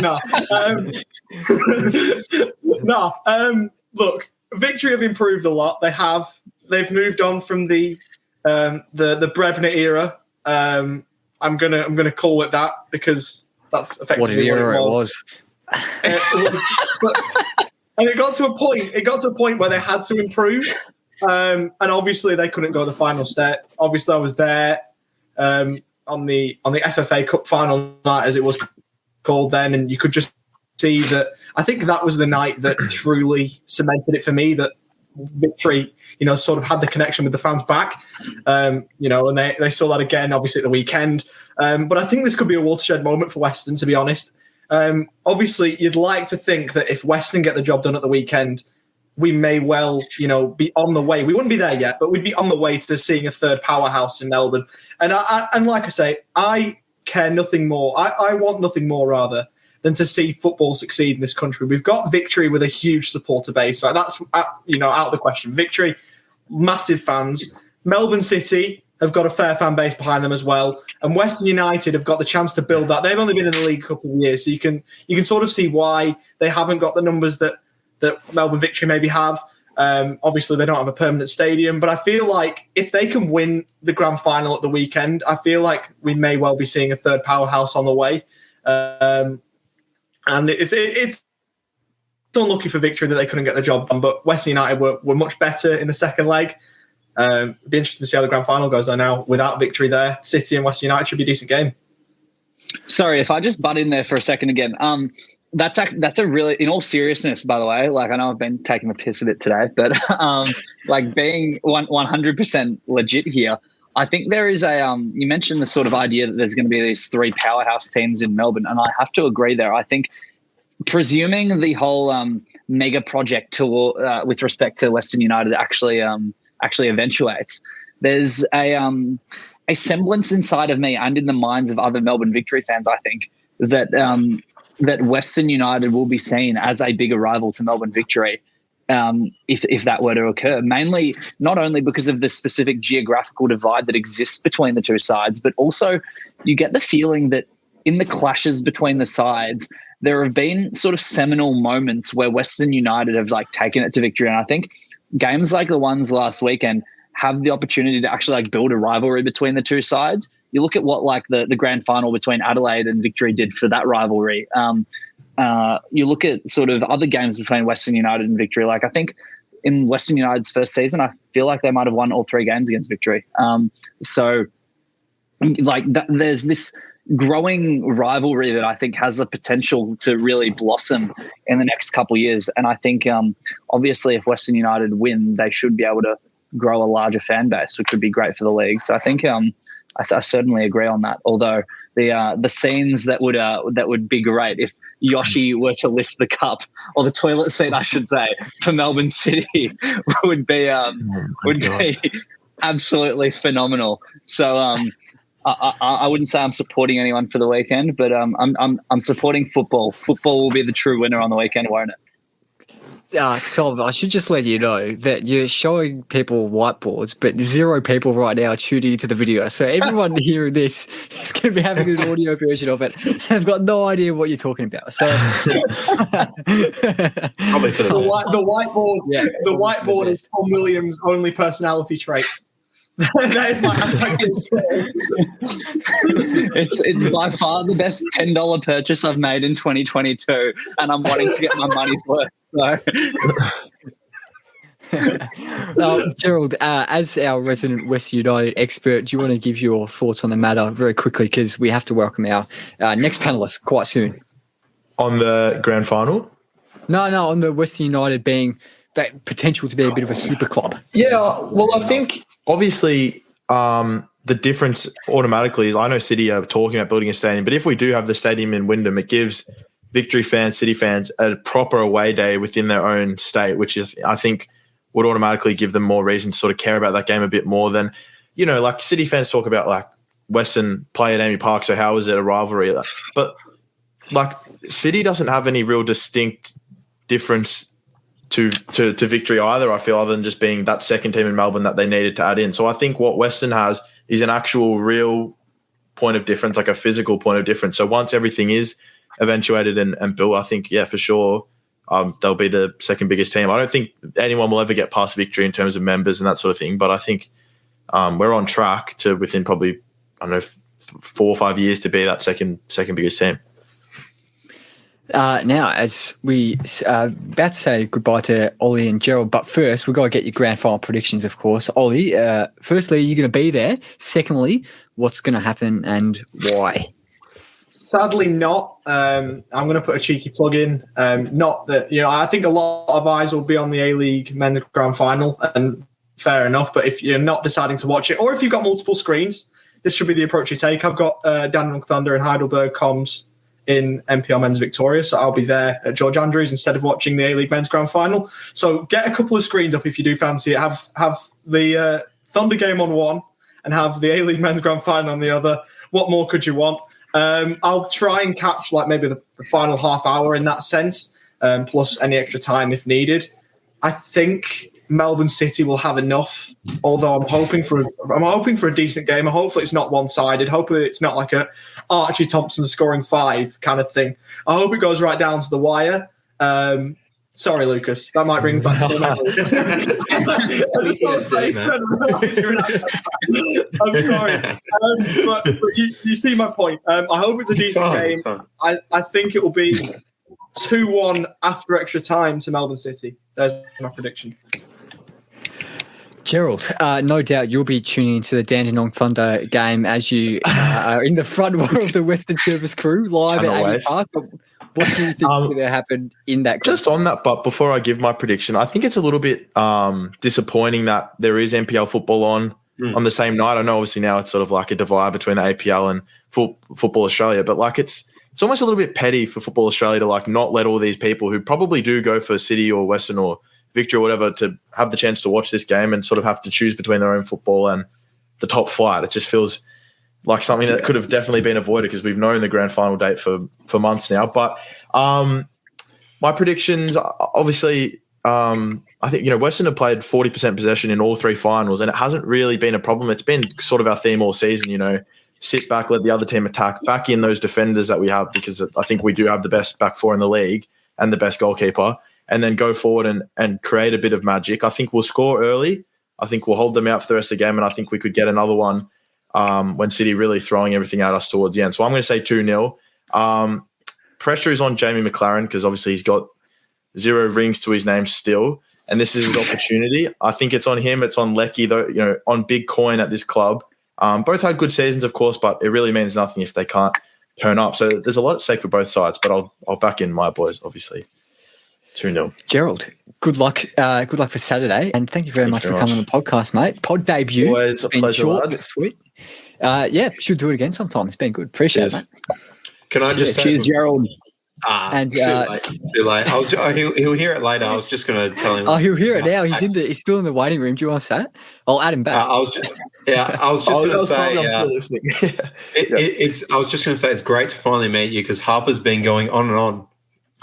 Look, Victory have improved a lot. They've moved on from the Brebner era. I'm gonna call it that, because that's effectively what it was. And it got to a point where they had to improve. And obviously they couldn't go the final step. Obviously I was there on the FFA Cup final night, as it was called then, and you could just see that. I think that was the night that truly cemented it for me that Victory, sort of had the connection with the fans back. And they saw that again, obviously, at the weekend. But I think this could be a watershed moment for Western, to be honest. Obviously, you'd like to think that if Western get the job done at the weekend, we may well, be on the way. We wouldn't be there yet, but we'd be on the way to seeing a third powerhouse in Melbourne. And like I say, I care nothing more. I want nothing more, rather, than to see football succeed in this country. We've got Victory with a huge supporter base. Right? That's, out of the question. Victory, massive fans. Melbourne City have got a fair fan base behind them as well. And Western United have got the chance to build that. They've only been in the league a couple of years, so you can sort of see why they haven't got the numbers that Melbourne Victory maybe have. Obviously, they don't have a permanent stadium, but I feel like if they can win the grand final at the weekend, I feel like we may well be seeing a third powerhouse on the way. And it's unlucky for Victory that they couldn't get the job done, but Western United were much better in the second leg. It'd be interesting to see how the grand final goes though now. Without Victory there, City and Western United should be a decent game. Sorry, if I just butt in there for a second again. That's a really, in all seriousness, by the way, like I know I've been taking the piss a bit today, but like being 100% legit here, I think there is you mentioned the sort of idea that there's going to be these three powerhouse teams in Melbourne, and I have to agree there. I think presuming the whole mega project with respect to Western United actually eventuates, there's a semblance inside of me and in the minds of other Melbourne Victory fans, I think, that that Western United will be seen as a bigger rival to Melbourne Victory if that were to occur. Mainly, not only because of the specific geographical divide that exists between the two sides, but also you get the feeling that in the clashes between the sides, there have been sort of seminal moments where Western United have like taken it to victory. And I think games like the ones last weekend have the opportunity to actually like build a rivalry between the two sides. You look at what like the grand final between Adelaide and Victory did for that rivalry. You look at sort of other games between Western United and Victory. Like I think in Western United's first season, I feel like they might have won all three games against Victory. So like there's this growing rivalry that I think has the potential to really blossom in the next couple of years. And I think obviously if Western United win, they should be able to grow a larger fan base, which would be great for the league. So I think I certainly agree on that. Although the scenes that would be great if Yoshi were to lift the cup, or the toilet seat, I should say, for Melbourne City would be absolutely phenomenal. So I wouldn't say I'm supporting anyone for the weekend, but I'm supporting football. Football will be the true winner on the weekend, won't it? Tom, I should just let you know that you're showing people whiteboards, but 0 people right now are tuning into the video. So everyone hearing this is going to be having an audio version of it. I've got no idea what you're talking about. So Probably for the whiteboard. Yeah, the whiteboard is Tom Williams' only personality trait. That is my hashtag. It's by far the best $10 purchase I've made in 2022, and I'm wanting to get my money's worth. So, Gerald, as our resident Western United expert, do you want to give your thoughts on the matter very quickly, because we have to welcome our next panelist quite soon on the grand final? No, on the Western United being that potential to be a bit of a super club. Yeah, well, I think obviously the difference automatically is I know City are talking about building a stadium, but if we do have the stadium in Wyndham, it gives Victory fans, City fans, a proper away day within their own state, which is, I think, would automatically give them more reason to sort of care about that game a bit more than, like City fans talk about like Western play at Amy Park, so how is it a rivalry? But like City doesn't have any real distinct difference to Victory either, I feel, other than just being that second team in Melbourne that they needed to add in. So I think what Western has is an actual real point of difference, like a physical point of difference. So once everything is eventuated and built, I think, yeah, for sure, they'll be the second biggest team. I don't think anyone will ever get past Victory in terms of members and that sort of thing, but I think we're on track to within probably, I don't know, 4 or 5 years to be that second biggest team. Now, as we about to say goodbye to Oli and Gerald, but first we've got to get your grand final predictions, of course. Oli, firstly, you're going to be there. Secondly, what's going to happen and why? Sadly not. I'm going to put a cheeky plug in. Not that, I think a lot of eyes will be on the A-League men's grand final, and fair enough, but if you're not deciding to watch it, or if you've got multiple screens, this should be the approach you take. I've got Dandenong Thunder and Heidelberg Comms in NPL Men's Victoria, so I'll be there at George Andrews instead of watching the A-League Men's Grand Final. So get a couple of screens up if you do fancy it. Have the Thunder game on one and have the A-League Men's Grand Final on the other. What more could you want? I'll try and catch like maybe the final half hour in that sense, plus any extra time if needed. I think Melbourne City will have enough, although I'm hoping for a decent game. Hopefully it's not one-sided. Hopefully it's not like a Archie Thompson scoring 5 kind of thing. I hope it goes right down to the wire. Sorry, Lucas. That might bring back some memories. I'm sorry. But you see my point. I hope it's a decent game. I think it will be 2-1 after extra time to Melbourne City. There's my prediction. Gerald, no doubt you'll be tuning into the Dandenong Thunder game as you are in the front row of the Western Service crew live at Amy Park. But what do you think is going to happen in that? Just on that, but before I give my prediction, I think it's a little bit disappointing that there is NPL football on the same night. I know obviously now it's sort of like a divide between the APL and Football Australia, but like it's almost a little bit petty for Football Australia to like not let all these people who probably do go for City or Western or Victory or whatever to have the chance to watch this game and sort of have to choose between their own football and the top flight. It just feels like something that could have definitely been avoided because we've known the grand final date for months now. But my predictions, obviously, I think, Western have played 40% possession in all 3 finals and it hasn't really been a problem. It's been sort of our theme all season, sit back, let the other team attack, back in those defenders that we have because I think we do have the best back 4 in the league and the best goalkeeper, and then go forward and create a bit of magic. I think we'll score early. I think we'll hold them out for the rest of the game, and I think we could get another one when City really throwing everything at us towards the end. So I'm going to say 2-0. Pressure is on Jamie McLaren because obviously he's got 0 rings to his name still, and this is his opportunity. I think it's on him. It's on Lecky, though, on big coin at this club. Both had good seasons, of course, but it really means nothing if they can't turn up. So there's a lot at stake for both sides, but I'll back in my boys, obviously. 2-0. Gerald, good luck for Saturday, and thank you very much for coming on the podcast, mate. Pod debut. Always a pleasure, short lads. but sweet. Should do it again sometime. It's been good. Appreciate it, mate. Can I just say, cheers, Gerald. And too late. He'll hear it later. I was just going to tell him. Oh, he'll hear it now. He's still in the waiting room. Do you want to say it? I'll add him back. I was just going to say. I'm still listening. I was just going to say it's great to finally meet you because Harper's been going on and on.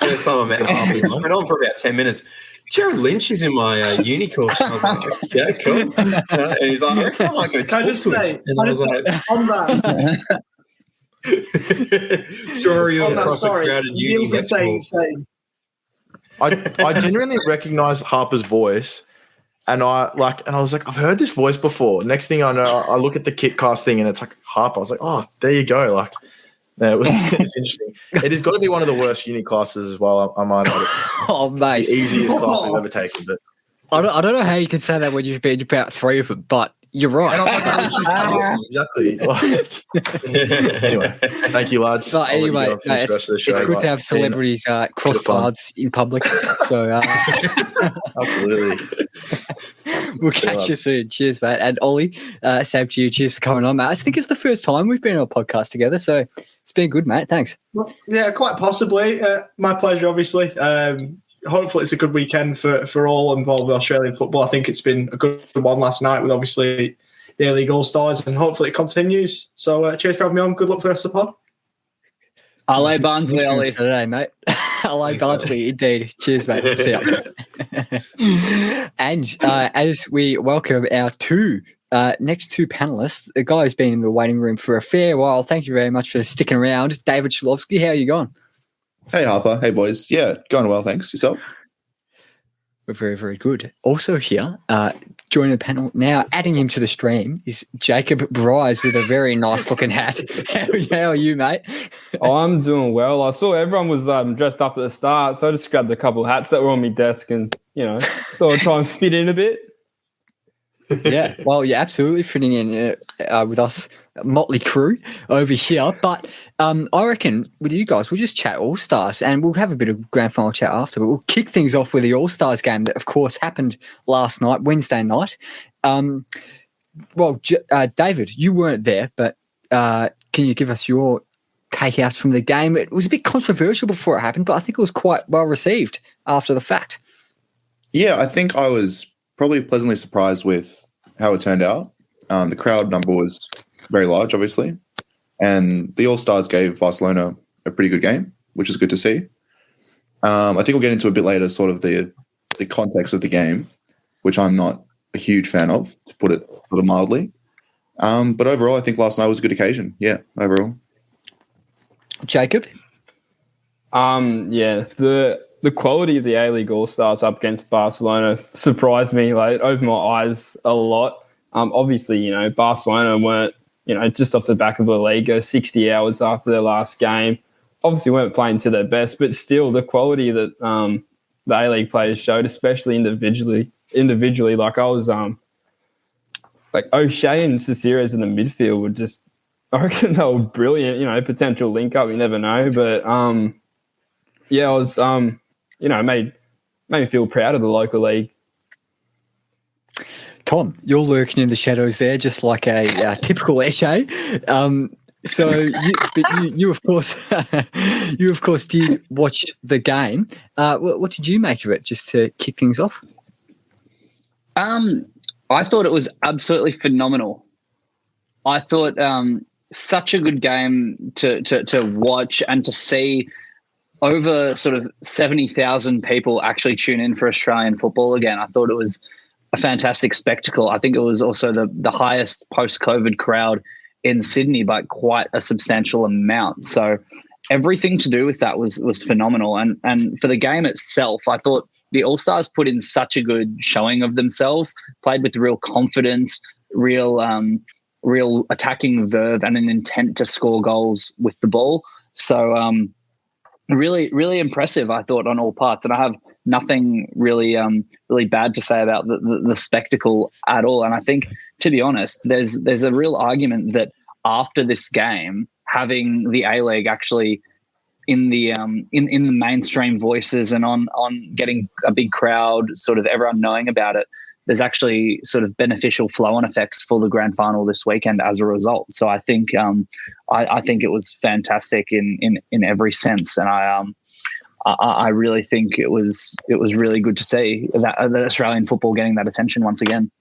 First time I met Harper, he went on for about 10 minutes. Gerald Lynch is in my uni course. I was like, yeah, cool. And he's like, I reckon I might go. Can I just say, on that? Sorry, across a crowded uni. I genuinely recognize Harper's voice, and I was like, I've heard this voice before. Next thing I know, I look at the KickCast thing, and it's like Harper. I was like, oh, there you go. Like, no, it's interesting. It has got to be one of the worst uni classes as well. I might add. Oh, mate, the easiest class we've ever taken. But I don't know how you can say that when you've been about 3 of them, but you're right. Exactly. Anyway, thank you, lads. No, anyway, it's good to have celebrities cross paths in public. So absolutely. We'll catch you soon. Cheers, mate. And Oli, same to you. Cheers for coming on, mate. I think it's the first time we've been on a podcast together, so it's been good, mate. Thanks. Well, yeah, quite possibly. My pleasure, obviously. Hopefully it's a good weekend for all involved with Australian football. I think it's been a good one last night with obviously the A-League All-Stars, and hopefully it continues. So cheers for having me on. Good luck for the rest of the pod. Ale Barnsley, Oli. Saturday, mate. Ale Barnsley, indeed. Cheers, mate. See ya. And as we welcome our next 2 panelists, the guy who's been in the waiting room for a fair while. Thank you very much for sticking around. David Shilovsky, how are you going? Hey, Harper. Hey, boys. Yeah, going well, thanks. Yourself? We're very, very good. Also here, joining the panel now, adding him to the stream, is Jacob Briers with a very nice-looking hat. How are you, mate? I'm doing well. I saw everyone was dressed up at the start, so I just grabbed a couple of hats that were on my desk and, thought I'd try and fit in a bit. Yeah, well, you're absolutely fitting in with us, motley crew over here. But I reckon with you guys, we'll just chat All-Stars and we'll have a bit of grand final chat after. But we'll kick things off with the All-Stars game that, of course, happened last night, Wednesday night. David, you weren't there, but can you give us your takeouts from the game. It was a bit controversial before it happened, but I think it was quite well received after the fact. Yeah, I think I was probably pleasantly surprised with how it turned out. The crowd number was very large, obviously, and the All-Stars gave Barcelona a pretty good game, which is good to see. I think we'll get into a bit later sort of the context of the game, which I'm not a huge fan of, to put it sort of mildly. But overall, I think last night was a good occasion. Yeah, overall. Jacob? Yeah, the quality of the A-League All-Stars up against Barcelona surprised me. Like, it opened my eyes a lot. Obviously, Barcelona weren't, just off the back of La Liga, 60 hours after their last game. Obviously weren't playing to their best, but still the quality that the A-League players showed, especially individually, like I was like O'Shea and Caceres in the midfield were just, I reckon they were brilliant, potential link up, you never know. But yeah, I was made me feel proud of the local league. Tom, you're lurking in the shadows there, just like a typical Eshe. So you of course did watch the game. What did you make of it? Just to kick things off. I thought it was absolutely phenomenal. I thought such a good game to watch and to see. Over sort of 70,000 people actually tune in for Australian football again. I thought it was a fantastic spectacle. I think it was also the highest post-COVID crowd in Sydney by quite a substantial amount. So everything to do with that was phenomenal. And for the game itself, I thought the All-Stars put in such a good showing of themselves, played with real confidence, real attacking verve and an intent to score goals with the ball. So really, really impressive, I thought, on all parts. And I have nothing really bad to say about the spectacle at all. And I think, to be honest, there's a real argument that after this game, having the A-League actually in the mainstream voices and on getting a big crowd, sort of everyone knowing about it, there's actually sort of beneficial flow-on effects for the grand final this weekend as a result. So I think I think it was fantastic in every sense, and I really think it was really good to see that Australian football getting that attention once again.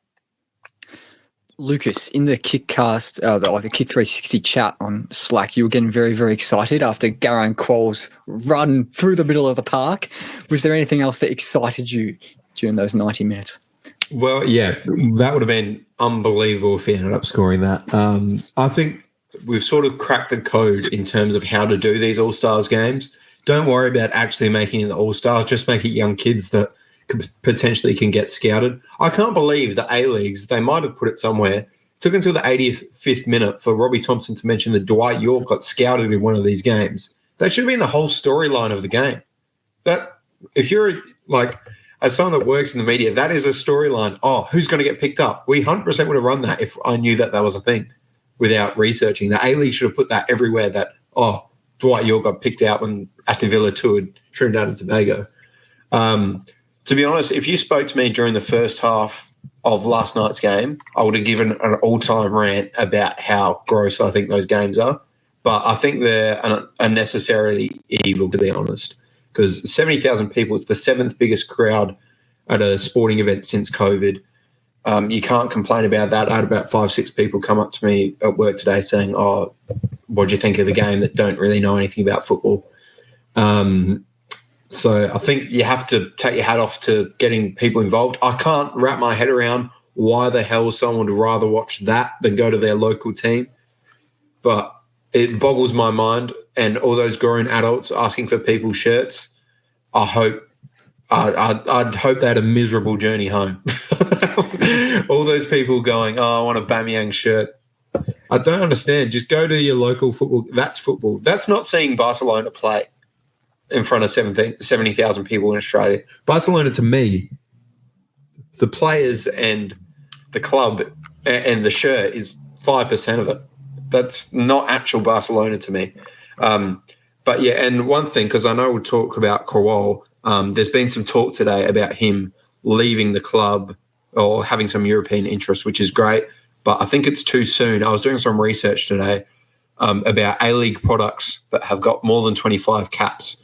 Lucas, in the KickCast, the Kick 360 chat on Slack, you were getting very, very excited after Garang Qualls' run through the middle of the park. Was there anything else that excited you during those 90 minutes? Well, yeah, that would have been unbelievable if he ended up scoring that. I think we've sort of cracked the code in terms of how to do these All-Stars games. Don't worry about actually making it the All-Stars. Just make it young kids that potentially can get scouted. I can't believe the A-Leagues, they might have put it somewhere. It took until the 85th minute for Robbie Thompson to mention that Dwight York got scouted in one of these games. That should have been the whole storyline of the game. That, if you're like, as someone that works in the media, that is a storyline. Oh, who's going to get picked up? We 100% would have run that if I knew that was a thing without researching. The A-League should have put that everywhere that, Dwight York got picked out when Aston Villa toured Trinidad and Tobago. To be honest, if you spoke to me during the first half of last night's game, I would have given an all-time rant about how gross I think those games are. But I think they're unnecessarily evil, to be honest, because 70,000 people, it's the seventh biggest crowd at a sporting event since COVID. You can't complain about that. I had about 5-6 people come up to me at work today saying, what do you think of the game that don't really know anything about football? So I think you have to take your hat off to getting people involved. I can't wrap my head around why the hell someone would rather watch that than go to their local team. But it boggles my mind. And all those grown adults asking for people's shirts, I'd hope they had a miserable journey home. All those people going, I want a Bamiyang shirt. I don't understand. Just go to your local football. That's football. That's not seeing Barcelona play in front of 70,000 people in Australia. Barcelona, to me, the players and the club and the shirt is 5% of it. That's not actual Barcelona to me. But yeah, and one thing, because I know we'll talk about Kowal, there's been some talk today about him leaving the club or having some European interest, which is great, but I think it's too soon. I was doing some research today. about A-League products that have got more than 25 caps.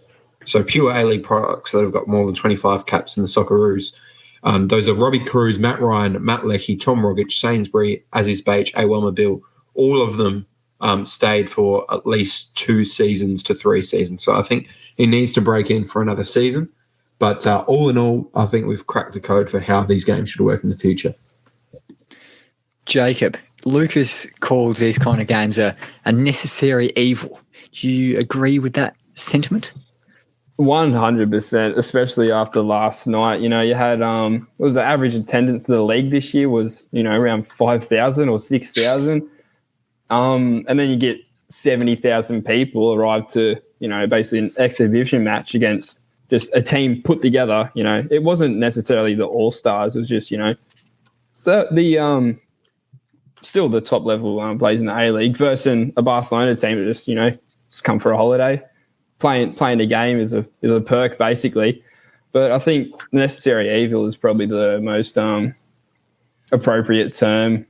So pure A-League products that have got more than 25 caps in the Socceroos. Those are Robbie Cruz, Matt Ryan, Matt Leckie, Tom Rogic, Sainsbury, Aziz Beich, Awelma Bill. All of them stayed for at least 2 seasons to 3 seasons. So I think he needs to break in for another season. But all in all, I think we've cracked the code for how these games should work in the future. Jacob, Lucas called these kind of games a necessary evil. Do you agree with that sentiment? 100%, especially after last night. You had what was the average attendance of the league this year was around 5,000 or 6,000, and then you get 70,000 people arrive to basically an exhibition match against just a team put together. It wasn't necessarily the All Stars. It was just the still the top level players in the A-League versus a Barcelona team that just come for a holiday. Playing a game is a perk, basically. But I think necessary evil is probably the most appropriate term,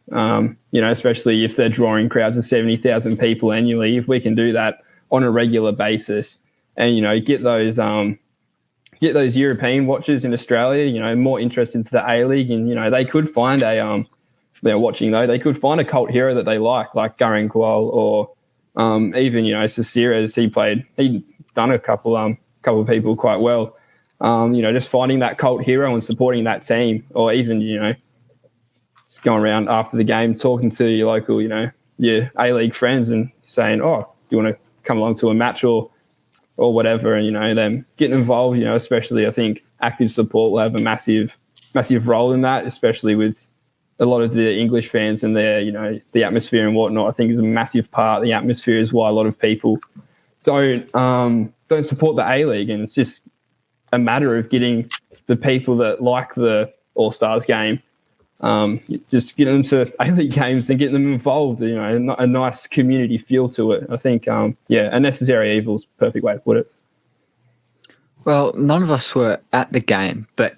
especially if they're drawing crowds of 70,000 people annually. If we can do that on a regular basis and, get those European watchers in Australia, more interest into the A-League, and, they could find they're watching though, they could find a cult hero that they like Garin Kual or even, Ceciras. He done a couple of people quite well. Just finding that cult hero and supporting that team, or even, just going around after the game, talking to your local, your A-League friends and saying, oh, do you want to come along to a match or whatever? And, them getting involved, especially I think active support will have a massive role in that, especially with a lot of the English fans and their, the atmosphere and whatnot. I think is a massive part. The atmosphere is why a lot of people don't support the A-League, and it's just a matter of getting the people that like the All-Stars game, just getting them to A-League games and getting them involved. A nice community feel to it. I think, a necessary evil is a perfect way to put it. Well, none of us were at the game, but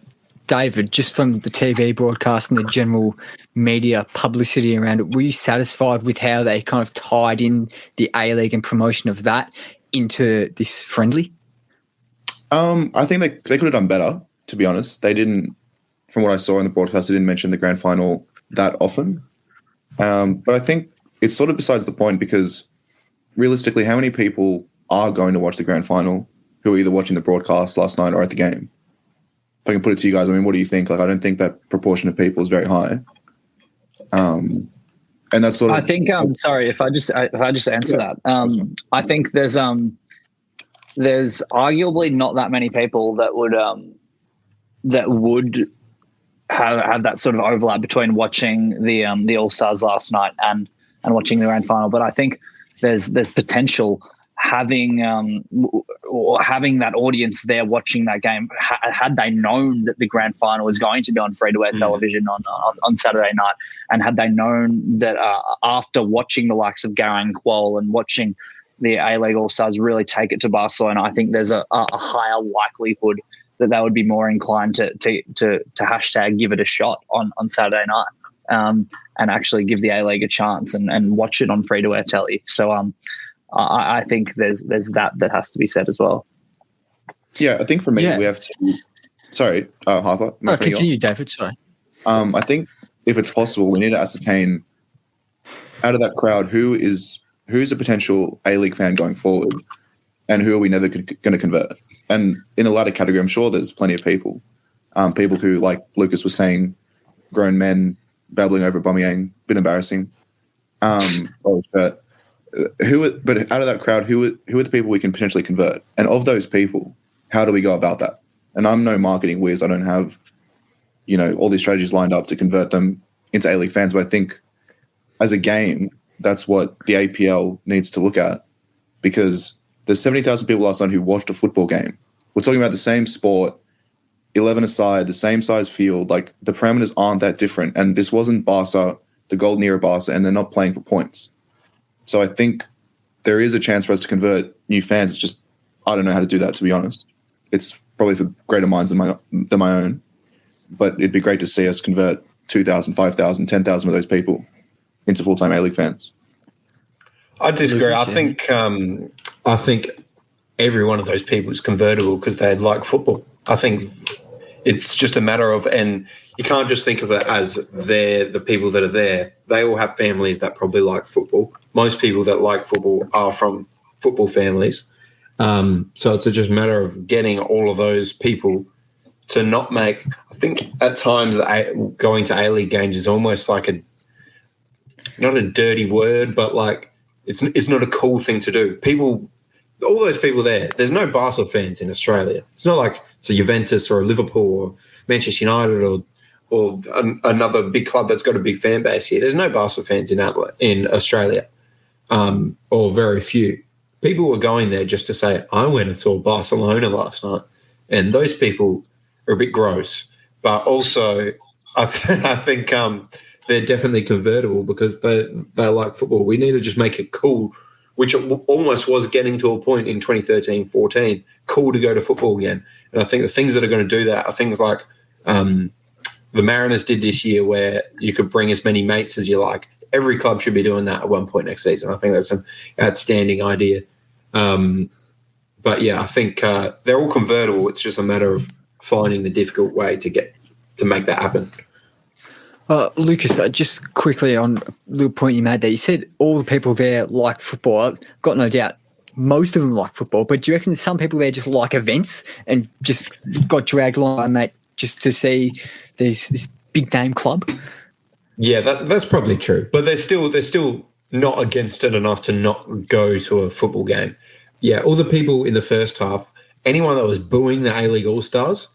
David, just from the TV broadcast and the general media publicity around it, were you satisfied with how they kind of tied in the A-League and promotion of that into this friendly? I think they could have done better, to be honest. They didn't, from what I saw in the broadcast, they didn't mention the grand final that often. But I think it's sort of besides the point, because realistically, how many people are going to watch the grand final who are either watching the broadcast last night or at the game? If I can put it to you guys, I mean, what do you think? I don't think that proportion of people is very high. And that's sort of. I think. Sorry, if I just answer that. I think there's arguably not that many people that would have that sort of overlap between watching the All Stars last night and watching the grand final. But I think there's potential having that audience there watching that game. Had they known that the grand final was going to be on free-to-air television on Saturday night, and had they known that after watching the likes of Garin Kual and watching the A-League All-Stars really take it to Barcelona, I think there's a higher likelihood that they would be more inclined to hashtag give it a shot on Saturday night, and actually give the A-League a chance and watch it on free-to-air telly. So I think there's that has to be said as well. Yeah, I think for me, we have to. Sorry, Harper. Continue, David. Sorry. I think if it's possible, we need to ascertain out of that crowd who's a potential A-League fan going forward, and who are we never going to convert. And in the latter category, I'm sure there's plenty of people who, like Lucas was saying, grown men babbling over Aubameyang, bit embarrassing. But out of that crowd, who are the people we can potentially convert? And of those people, how do we go about that? And I'm no marketing whiz. I don't have, all these strategies lined up to convert them into A-League fans. But I think as a game, that's what the APL needs to look at, because there's 70,000 people last night who watched a football game. We're talking about the same sport, 11 aside, the same size field. Like, the parameters aren't that different. And this wasn't Barca, the golden era Barca, and they're not playing for points. So I think there is a chance for us to convert new fans. It's just, I don't know how to do that, to be honest. It's probably for greater minds than my own. But it'd be great to see us convert 2,000, 5,000, 10,000 of those people into full-time A-League fans. I disagree. Lucas, I think every one of those people is convertible because they like football. I think it's just a matter of, and you can't just think of it as they're the people that are there. They all have families that probably like football. Most people that like football are from football families. So it's just a matter of getting all of those people to not make. I think at times going to A-League games is almost like not a dirty word, but like it's not a cool thing to do. People, all those people there's no Barca fans in Australia. It's not like it's a Juventus or a Liverpool or Manchester United or another big club that's got a big fan base here. There's no Barca fans in Adelaide, in Australia, or very few. People were going there just to say, I went and saw Barcelona last night. And those people are a bit gross. But also, I think they're definitely convertible because they like football. We need to just make it cool, which almost was getting to a point in 2013-14, cool to go to football again. And I think the things that are going to do that are things like the Mariners did this year where you could bring as many mates as you like. Every club should be doing that at one point next season. I think that's an outstanding idea. But, yeah, I think they're all convertible. It's just a matter of finding the difficult way to make that happen. Lucas, just quickly on a little point you made there. You said all the people there like football. I've got no doubt most of them like football, but do you reckon some people there just like events and just got dragged along, mate, just to see this big name club? Yeah, that's probably true. But they're still not against it enough to not go to a football game. Yeah, all the people in the first half, anyone that was booing the A-League All-Stars,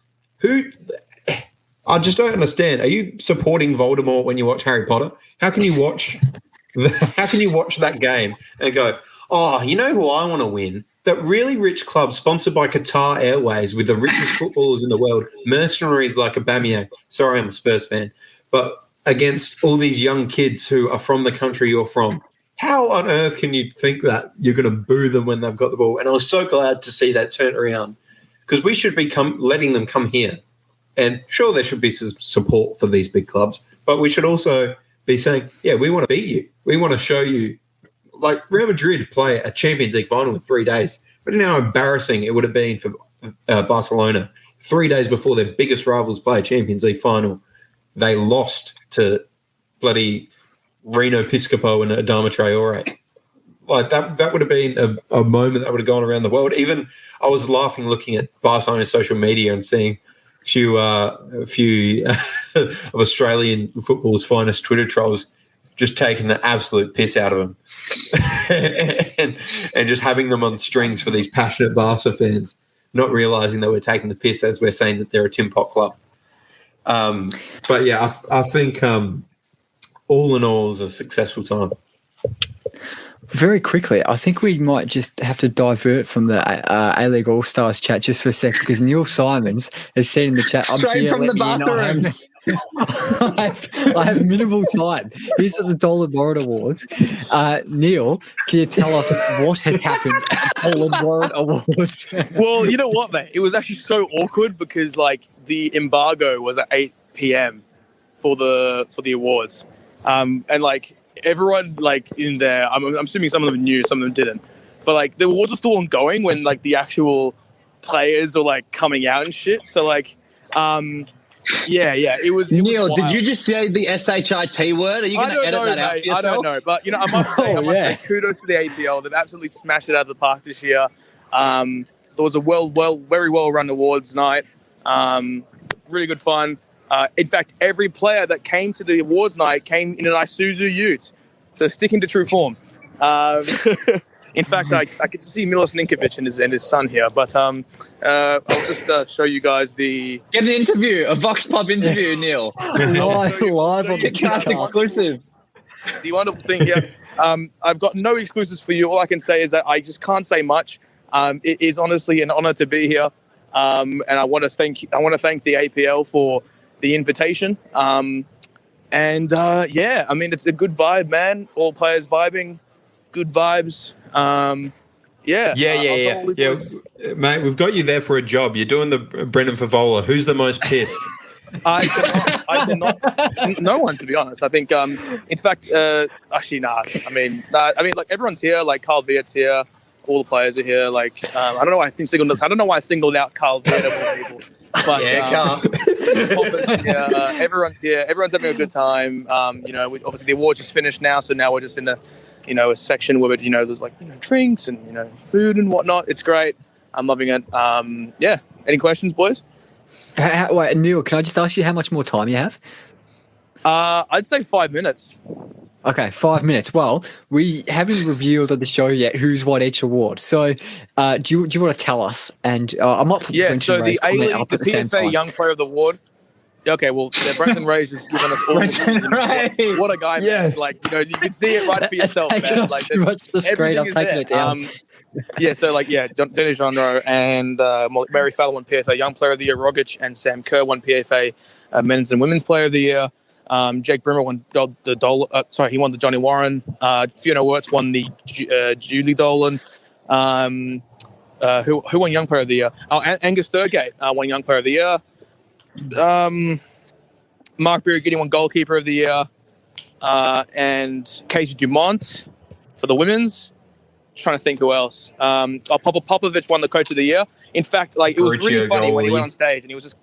I just don't understand. Are you supporting Voldemort when you watch Harry Potter? How can you watch that game and go, oh, you know who I want to win? That really rich club sponsored by Qatar Airways with the richest footballers in the world, mercenaries like Aubameyang. Sorry, I'm a Spurs fan. But against all these young kids who are from the country you're from, how on earth can you think that you're going to boo them when they've got the ball? And I was so glad to see that turn around because we should be letting them come here. And sure, there should be some support for these big clubs, but we should also be saying, yeah, we want to beat you. We want to show you, like Real Madrid play a Champions League final in 3 days. But you know how embarrassing it would have been for Barcelona 3 days before their biggest rivals play a Champions League final. They lost to bloody Reno Piscopo and Adama Traore. Like that would have been a moment that would have gone around the world. Even I was laughing looking at Barcelona's social media and seeing a few of Australian football's finest Twitter trolls just taking the absolute piss out of them and just having them on strings for these passionate Barca fans, not realising that we're taking the piss as we're saying that they're a tin pot club. But, yeah, I think all in all is a successful time. Very quickly, I think we might just have to divert from the A-League All-Stars chat just for a second because Neil Simons has said in the chat... Straight from the bathrooms. I have minimal time. Here's at the Dolan Warren Awards. Neil, can you tell us what has happened at the Dolan Warren Awards? Well, you know what, mate? It was actually so awkward because, like, the embargo was at 8 p.m. for the awards. And, like, everyone, like, in there, I'm assuming some of them knew, some of them didn't. But, like, the awards were still ongoing when, like, the actual players were, like, coming out and shit. So, like, yeah, it was. Neil, was did you just say the SHIT word? Are you going to edit that out for yourself? I don't know, but you know, I must say, kudos to the APL. They've absolutely smashed it out of the park this year. There was a very well run awards night. Really good fun. In fact, every player that came to the awards night came in an Isuzu Ute, so sticking to true form. In fact, I could see Milos Ninkovic and his son here, but I'll just show you guys the... Get an interview, a Vox Pub interview, Neil. live on the KickCast exclusive. The wonderful thing here, I've got no exclusives for you. All I can say is that I just can't say much. It is honestly an honor to be here, and I want to thank the APL for the invitation. Yeah, I mean, it's a good vibe, man. All players vibing, good vibes. Yeah. Mate, we've got you there for a job. You're doing the Brendan Favola. Who's the most pissed? I did not. No one, to be honest. I think, in fact, actually, nah. I mean, like everyone's here. Like Carl Viet's here. All the players are here. Like, I don't know why I singled out Carl Viet of all people. But Carl. everyone's here. Everyone's having a good time. Obviously the awards just finished now, so now we're just in a section where there's drinks and food and whatnot. It's great. I'm loving it. Any questions, boys? Wait, Neil, can I just ask you how much more time you have? I'd say 5 minutes. Okay, 5 minutes. Well, we haven't revealed on the show yet who's won each award. So, do you want to tell us? And I might put so the A-League, the PFA Young Player of the Award. Okay, well, Brendan Ray's just given us all. What a guy! Yes. Man. Like you can see it right for yourself, man. Like too much the screen. I've taken it down. Dennis Jonro and Mary Fowler won PFA Young Player of the Year. Rogic and Sam Kerr won PFA Men's and Women's Player of the Year. Jake Brimmer won he won the Johnny Warren. Fiona Wirtz won the Julie Dolan. Who won Young Player of the Year? Oh, Angus Thurgate won Young Player of the Year. Mark Birighitti won Goalkeeper of the Year. And Casey Dumont for the women's. Trying to think who else. Papa Popovich won the Coach of the Year. In fact, it was really funny when he went on stage and he was just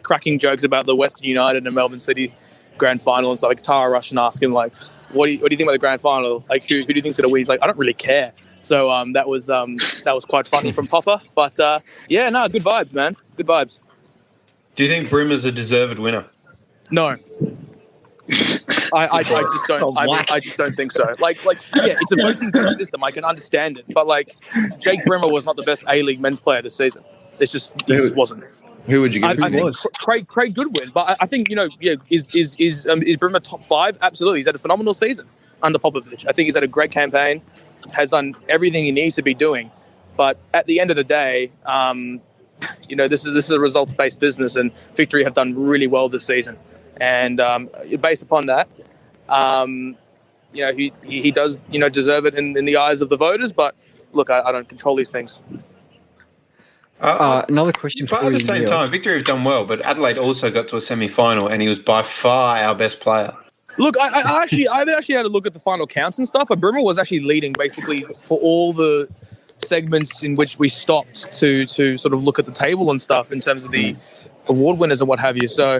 cracking jokes about the Western United and Melbourne City grand final and stuff. Like Tara Rush and asked him what do you think about the grand final? Like who do you think's gonna win? He's like, I don't really care. So that was quite funny from Popper. But good vibes, man. Good vibes. Do you think Brimmer's a deserved winner? No. I just don't. I just don't think so. It's a voting system. I can understand it, but Jake Brimmer was not the best A-League men's player this season. He just wasn't. Who would you give? I think Craig Goodwin, but I think is Brimmer top 5? Absolutely. He's had a phenomenal season under Popovich. I think he's had a great campaign, has done everything he needs to be doing, but at the end of the day, this is a results-based business, and Victory have done really well this season. And based upon that, he does deserve it in the eyes of the voters. But look, I don't control these things. Another question for you. But at the same time, Victory have done well, but Adelaide also got to a semi-final, and he was by far our best player. Look, I haven't actually had a look at the final counts and stuff, but Brimmer was actually leading basically for all the segments in which we stopped to sort of look at the table and stuff in terms of the award winners and what have you. So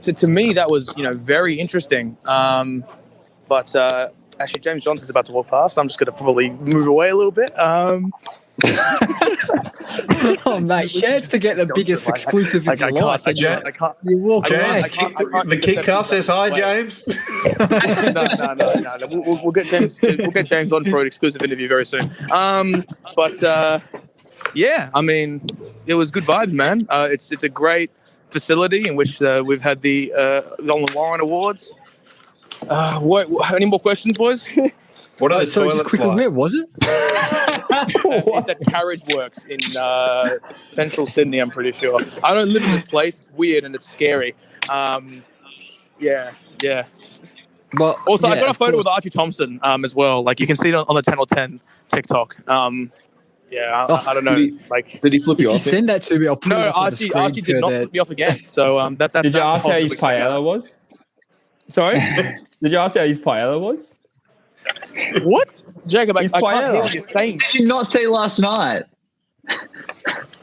to me, that was very interesting. But actually, James Johnson's about to walk past. I'm just going to probably move away a little bit. Oh, mate, chance to get the biggest exclusive of your life. I can't. You walk away. The KickCast says hi, James. No. We'll get James. We'll get James on for an exclusive interview very soon. I mean, it was good vibes, man. It's a great facility in which we've had the Oli Warren Awards. Any more questions, boys? What are the toilets quickly, like? where was it? It's at Carriage Works in central Sydney, I'm pretty sure. I don't live in this place. It's weird and it's scary. Yeah. Well, also, I got a photo with Archie Thompson as well. You can see it on the 10 or 10 TikTok. I don't know. Did he flip you If you off? send that to me, I'll put it up on the screen. Archie did not flip me off again. So that's. Did you ask how his paella was? Sorry? Did you ask how his paella was? What? Jacob, I can't paella. hear what you're saying. Did you not see last night?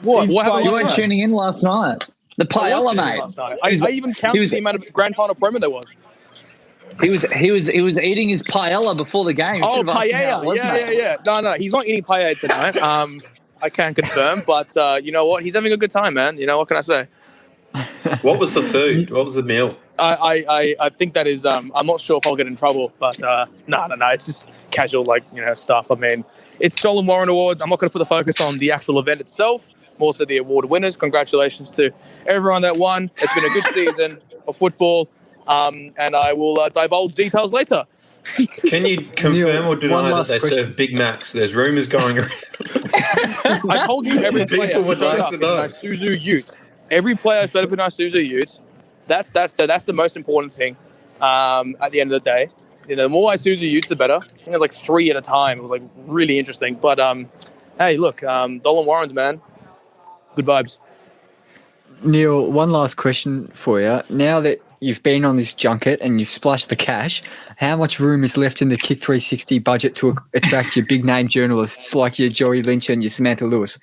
What? He's What happened You last weren't night? tuning in last night. The I was paella, tuning in mate. last night. I even counted the amount of grand final promo there was. He was eating his paella before the game. Oh, Should have asked him how it was, mate. Yeah. No, he's not eating paella tonight. I can't confirm, but you know what? He's having a good time, man. You know, what can I say? What was the food? What was the meal? I think that is. I'm not sure if I'll get in trouble, but no. It's just casual, stuff. I mean, it's Joel and Warren Awards. I'm not going to put the focus on the actual event itself, more so the award winners. Congratulations to everyone that won. It's been a good season of football, and I will divulge details later. Can you confirm or deny that they question. serve Big Macs? There's rumours going around. I told you every player People would showed like up to in know. an Isuzu Ute. Every player showed up in an Isuzu Ute. That's the most important thing. At the end of the day, the more Isuzu Utes, the better. I think it was like 3 at a time. It was really interesting. But hey, look, Dolan Warrens, man, good vibes. Neil, one last question for you. Now that you've been on this junket and you've splashed the cash, how much room is left in the Kick 360 budget to attract your big name journalists like your Gerald Lynch and your Samantha Lewis?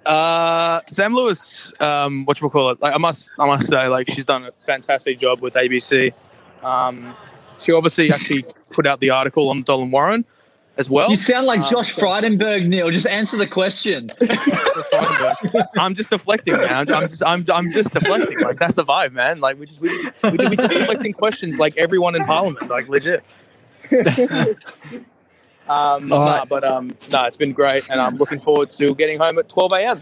Sam Lewis, whatchamacallit, like I must say, like, she's done a fantastic job with ABC. She obviously actually put out the article on Dolan Warren as well. You sound like Josh Frydenberg, Neil. Just answer the question. I'm just deflecting, man. I'm just deflecting. Like, that's the vibe, man. Like, we just deflecting questions like everyone in Parliament, like, legit. It's been great, and I'm looking forward to getting home at 12 a.m.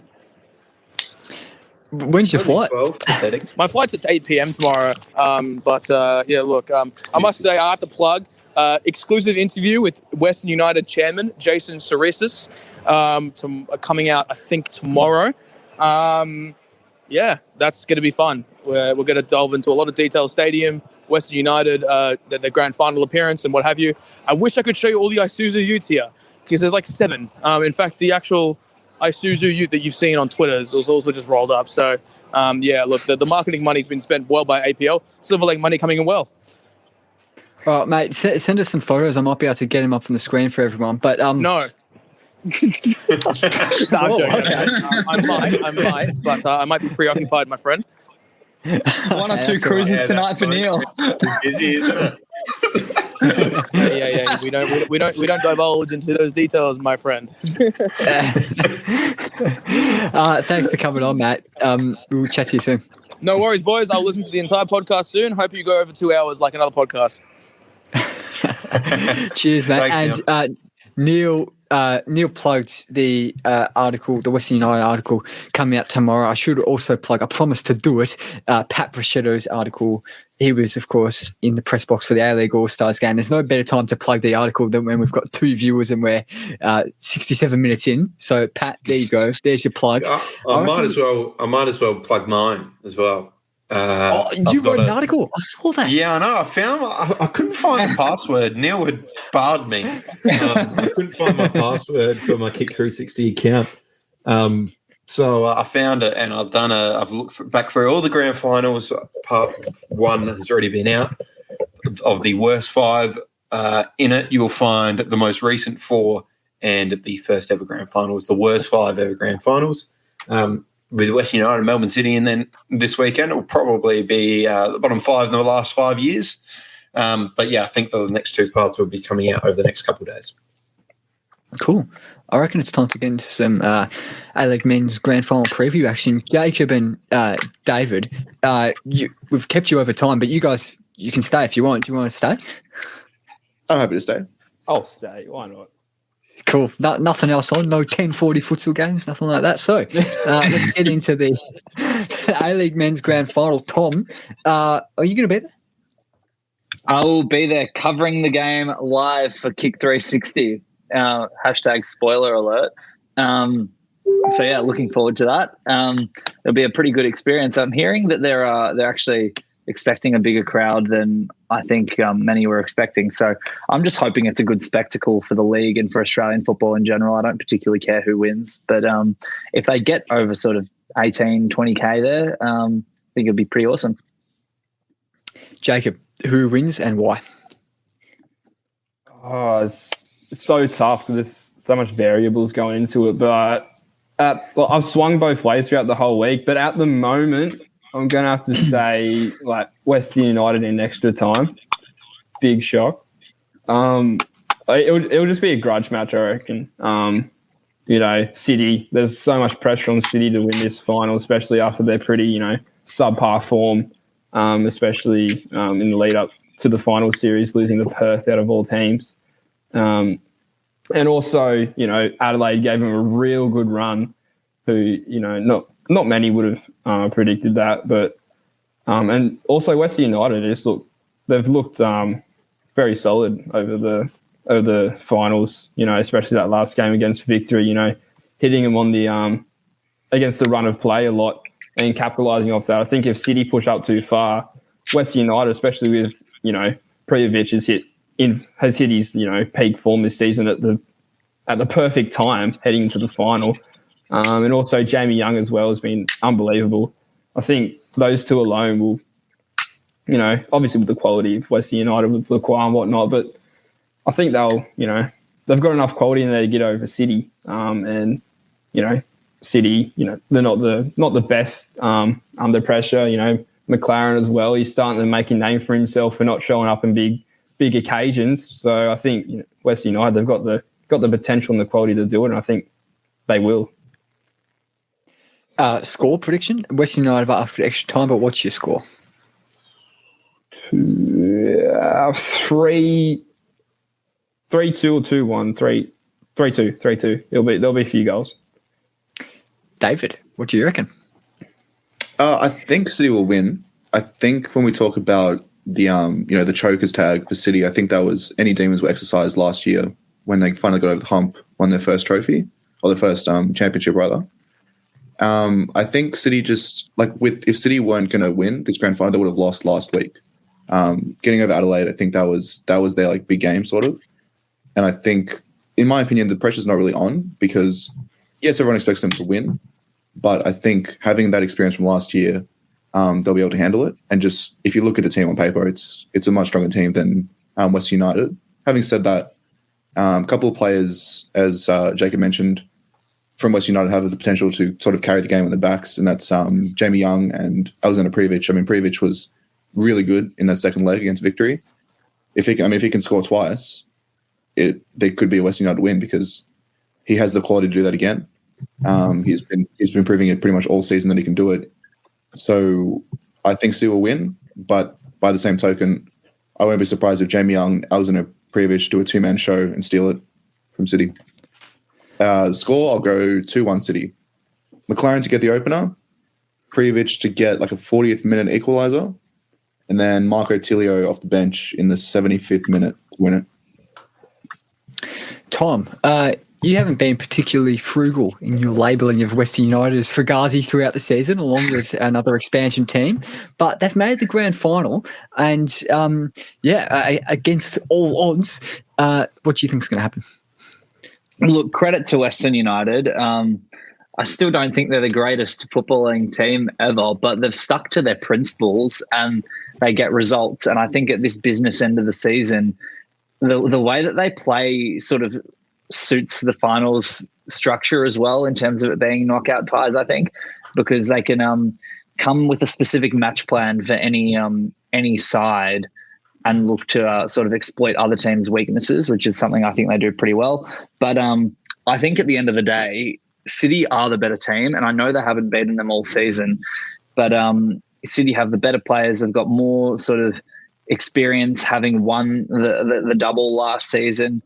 When's your flight? My flight's at 8 p.m. tomorrow. I must say, I have to plug exclusive interview with Western United chairman Jason Sarisis, coming out, I think, tomorrow. That's going to be fun. We're going to delve into a lot of detail. Stadium, Western United, the grand final appearance, and what have you. I wish I could show you all the Isuzu utes here, because there's like 7. In fact, the actual Isuzu ute that you've seen on Twitter was also just rolled up. So, the marketing money's been spent well by APL. Silver Lake money coming in well. All right, mate, send us some photos. I might be able to get them up on the screen for everyone. But No. No, I'm joking. I might, but I might be preoccupied, my friend. 1 or 2 cruises tonight for Neil. Busy, isn't it? Yeah. We don't divulge into those details, my friend. Thanks for coming on, Matt. We'll chat to you soon. No worries, boys. I'll listen to the entire podcast soon. Hope you go over 2 hours like another podcast. Cheers, mate. Thanks, and Neil plugged the article, the Western United article coming out tomorrow. I should also plug, I promised to do it, Pat Brachetto's article. He was, of course, in the press box for the A-League All-Stars game. There's no better time to plug the article than when we've got 2 viewers and we're 67 minutes in. So, Pat, there you go. There's your plug. I might as well plug mine as well. You wrote an article. I saw that. Yeah, I know. I couldn't find the password. Neil had barred me. I couldn't find my password for my Kick 360 account. So I found it, and I've looked back through all the grand finals. Part 1 has already been out. Of the worst 5 in it, you will find the most recent 4, and the first ever grand final was the worst 5 ever grand finals. With Western United and Melbourne City, and then this weekend it will probably be the bottom 5 in the last 5 years. I think the next 2 parts will be coming out over the next couple of days. Cool. I reckon it's time to get into some A-League men's grand final preview action. Jacob and David, we've kept you over time, but you guys, you can stay if you want. Do you want to stay? I'm happy to stay. I'll stay. Why not? Cool. Nothing else on? No 10:40 futsal games? Nothing like that? So let's get into the A-League men's grand final. Tom, are you going to be there? I will be there covering the game live for Kick 360. Hashtag spoiler alert. Looking forward to that. It'll be a pretty good experience. I'm hearing that they're actually expecting a bigger crowd than I think many were expecting. So I'm just hoping it's a good spectacle for the league and for Australian football in general. I don't particularly care who wins, but if they get over sort of 18, 20K there, I think it'll be pretty awesome. Jacob, who wins and why? Oh, it's so tough because there's so much variables going into it. But I've swung both ways throughout the whole week. But at the moment, I'm going to have to say like Western United in extra time. Big shock. It'll just be a grudge match, I reckon. City, there's so much pressure on City to win this final, especially after their pretty, subpar form, especially in the lead up to the final series, losing to Perth out of all teams. And also, Adelaide gave them a real good run who, not many would have predicted that. But and also Western United they've looked very solid over the finals, especially that last game against Victory, hitting them on the against the run of play a lot and capitalising off that. I think if City push up too far, Western United, especially with, Prijovic has hit his, peak form this season at the perfect time heading into the final. And also Jamie Young as well has been unbelievable. I think those two alone will, obviously with the quality of Western United with Lacroix and whatnot, but I think they've got enough quality in there to get over City. And City, they're not the best under pressure. McLaren as well. He's starting to make a name for himself for not showing up in big occasions. So I think Western United, they've got the potential and the quality to do it, and I think they will. Score prediction: Western United after extra time. But what's your score? 3-2 or 2-1. 3-2. There'll be a few goals. David, what do you reckon? I think City will win. I think when we talk about the chokers tag for City, I think that was any demons were exercised last year when they finally got over the hump, won their first trophy or their first championship rather. I think City if City weren't going to win this grand final, they would have lost last week. Getting over Adelaide, I think that was their big game sort of. And I think, in my opinion, the pressure's not really on because yes, everyone expects them to win, but I think having that experience from last year, they'll be able to handle it. And just if you look at the team on paper, it's a much stronger team than Western United. Having said that, a couple of players, as Jacob mentioned, from Western United have the potential to sort of carry the game on their backs, and that's Jamie Young and Alexander Prijovic. I mean, Prijovic was really good in that second leg against Victory. If he can score twice, there could be a Western United win because he has the quality to do that again. He's been proving it pretty much all season that he can do it. So I think City will win, but by the same token, I won't be surprised if Jamie Young, Alexander Prijovic do a two-man show and steal it from City. Score, I'll go 2-1 City. McLaren to get the opener, Prijovic to get a 40th minute equaliser, and then Marco Tilio off the bench in the 75th minute to win it. Tom, you haven't been particularly frugal in your labelling of Western United as Fugazi throughout the season, along with another expansion team, but they've made the grand final, and against all odds, what do you think is going to happen? Look, credit to Western United. I still don't think they're the greatest footballing team ever, but they've stuck to their principles and they get results. And I think at this business end of the season, the way that they play sort of suits the finals structure as well in terms of it being knockout ties, I think, because they can come with a specific match plan for any side and look to sort of exploit other teams' weaknesses, which is something I think they do pretty well. But I think at the end of the day, City are the better team, and I know they haven't beaten them all season, but City have the better players. They've got more sort of experience having won the double last season.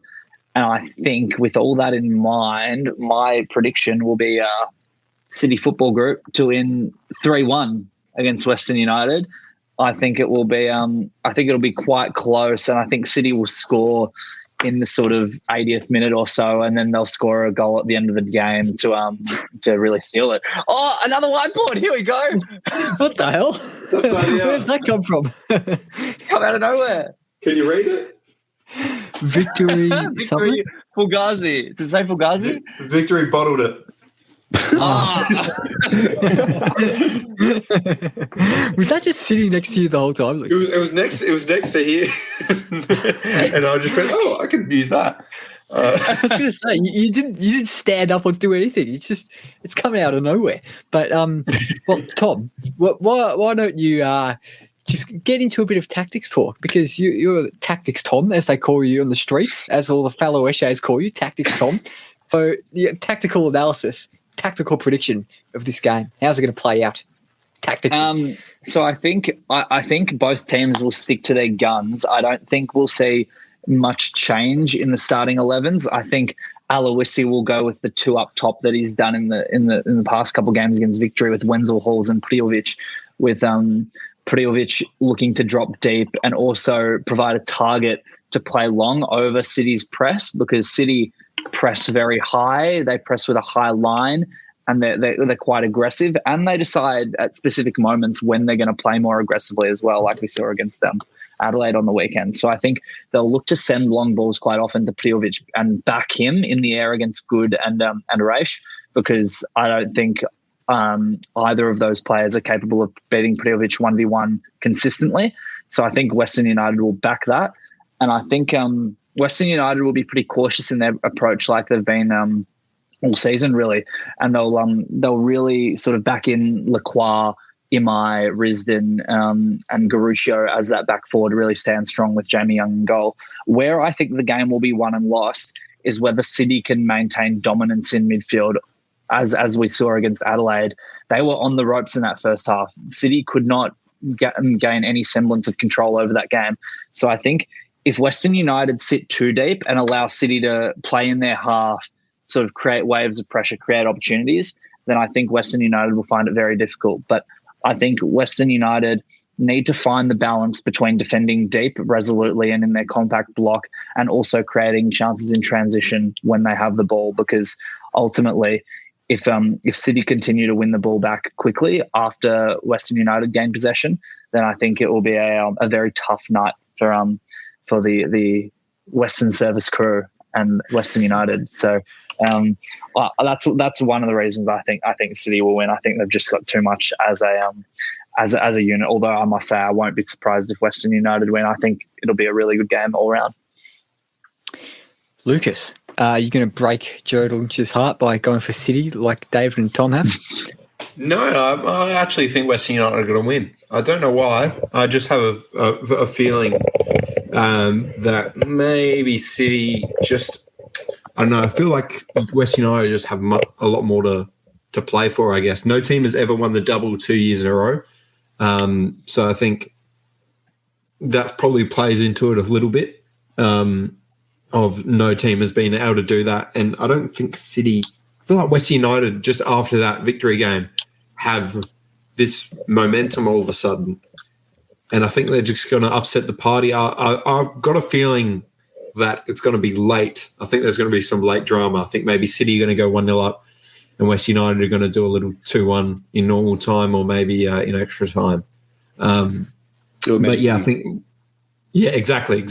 And I think with all that in mind, my prediction will be City Football Group to win 3-1 against Western United. I think it will be. I think it'll be quite close, and I think City will score in the sort of 80th minute or so, and then they'll score a goal at the end of the game to really seal it. Oh, another whiteboard! Here we go. What the hell? Where's that come from? It's come out of nowhere. Can you read it? Victory Fugazi. Does it say Fugazi? Victory bottled it. Was that just sitting next to you the whole time? Like, It was next to here, and I just went, "Oh, I can use that." I was going to say you didn't stand up or do anything. It's coming out of nowhere. But well, Tom, why don't you just get into a bit of tactics talk, because you're Tactics Tom, as they call you on the streets, as all the fellow Eshays call you, Tactics Tom. So tactical analysis, tactical prediction of this game. How's it going to play out tactically? So I think both teams will stick to their guns. I don't think we'll see much change in the starting 11s. I think Aloisi will go with the two up top that he's done in the past couple of games against Victory, with Wenzel, Halls and Prijovic, with Prijovic looking to drop deep and also provide a target to play long over City's press, because City press very high. They press with a high line, and they're quite aggressive, and they decide at specific moments when they're going to play more aggressively as well, like we saw against Adelaide on the weekend. So I think they'll look to send long balls quite often to Prijovic and back him in the air against Good and Raish. because I don't think either of those players are capable of beating Prijovic 1v1 consistently. So I think Western United will back that. And I think Western United will be pretty cautious in their approach, like they've been all season, really. And they'll really sort of back in Lacroix, Imai, Risden, and Garuccio as that back forward really stand strong with Jamie Young in goal. Where I think the game will be won and lost is whether City can maintain dominance in midfield. As we saw against Adelaide, they were on the ropes in that first half. City could not gain any semblance of control over that game. So I think if Western United sit too deep and allow City to play in their half, sort of create waves of pressure, create opportunities, then I think Western United will find it very difficult. But I think Western United need to find the balance between defending deep resolutely and in their compact block, and also creating chances in transition when they have the ball, because ultimately if City continue to win the ball back quickly after Western United gain possession, then I think it will be a very tough night for the Western service crew and Western United. So that's one of the reasons I think City will win. I think they've just got too much as a unit. Although I must say I won't be surprised if Western United win. I think it'll be a really good game all round. Lucas, are you going to break Gerald Lynch's heart by going for City like David and Tom have? No, I actually think Western United are going to win. I don't know why. I just have a feeling that maybe City just, I don't know, I feel like Western United just have a lot more to play for, I guess. No team has ever won the double 2 years in a row. So I think that probably plays into it a little bit. Of no team has been able to do that. And I don't think City, I feel like Western United, just after that victory game, have this momentum all of a sudden. And I think they're just going to upset the party. I've got a feeling that it's going to be late. I think there's going to be some late drama. I think maybe City are going to go 1-0 up and West United are going to do a little 2-1 in normal time, or maybe in extra time. But yeah, I think, yeah, exactly.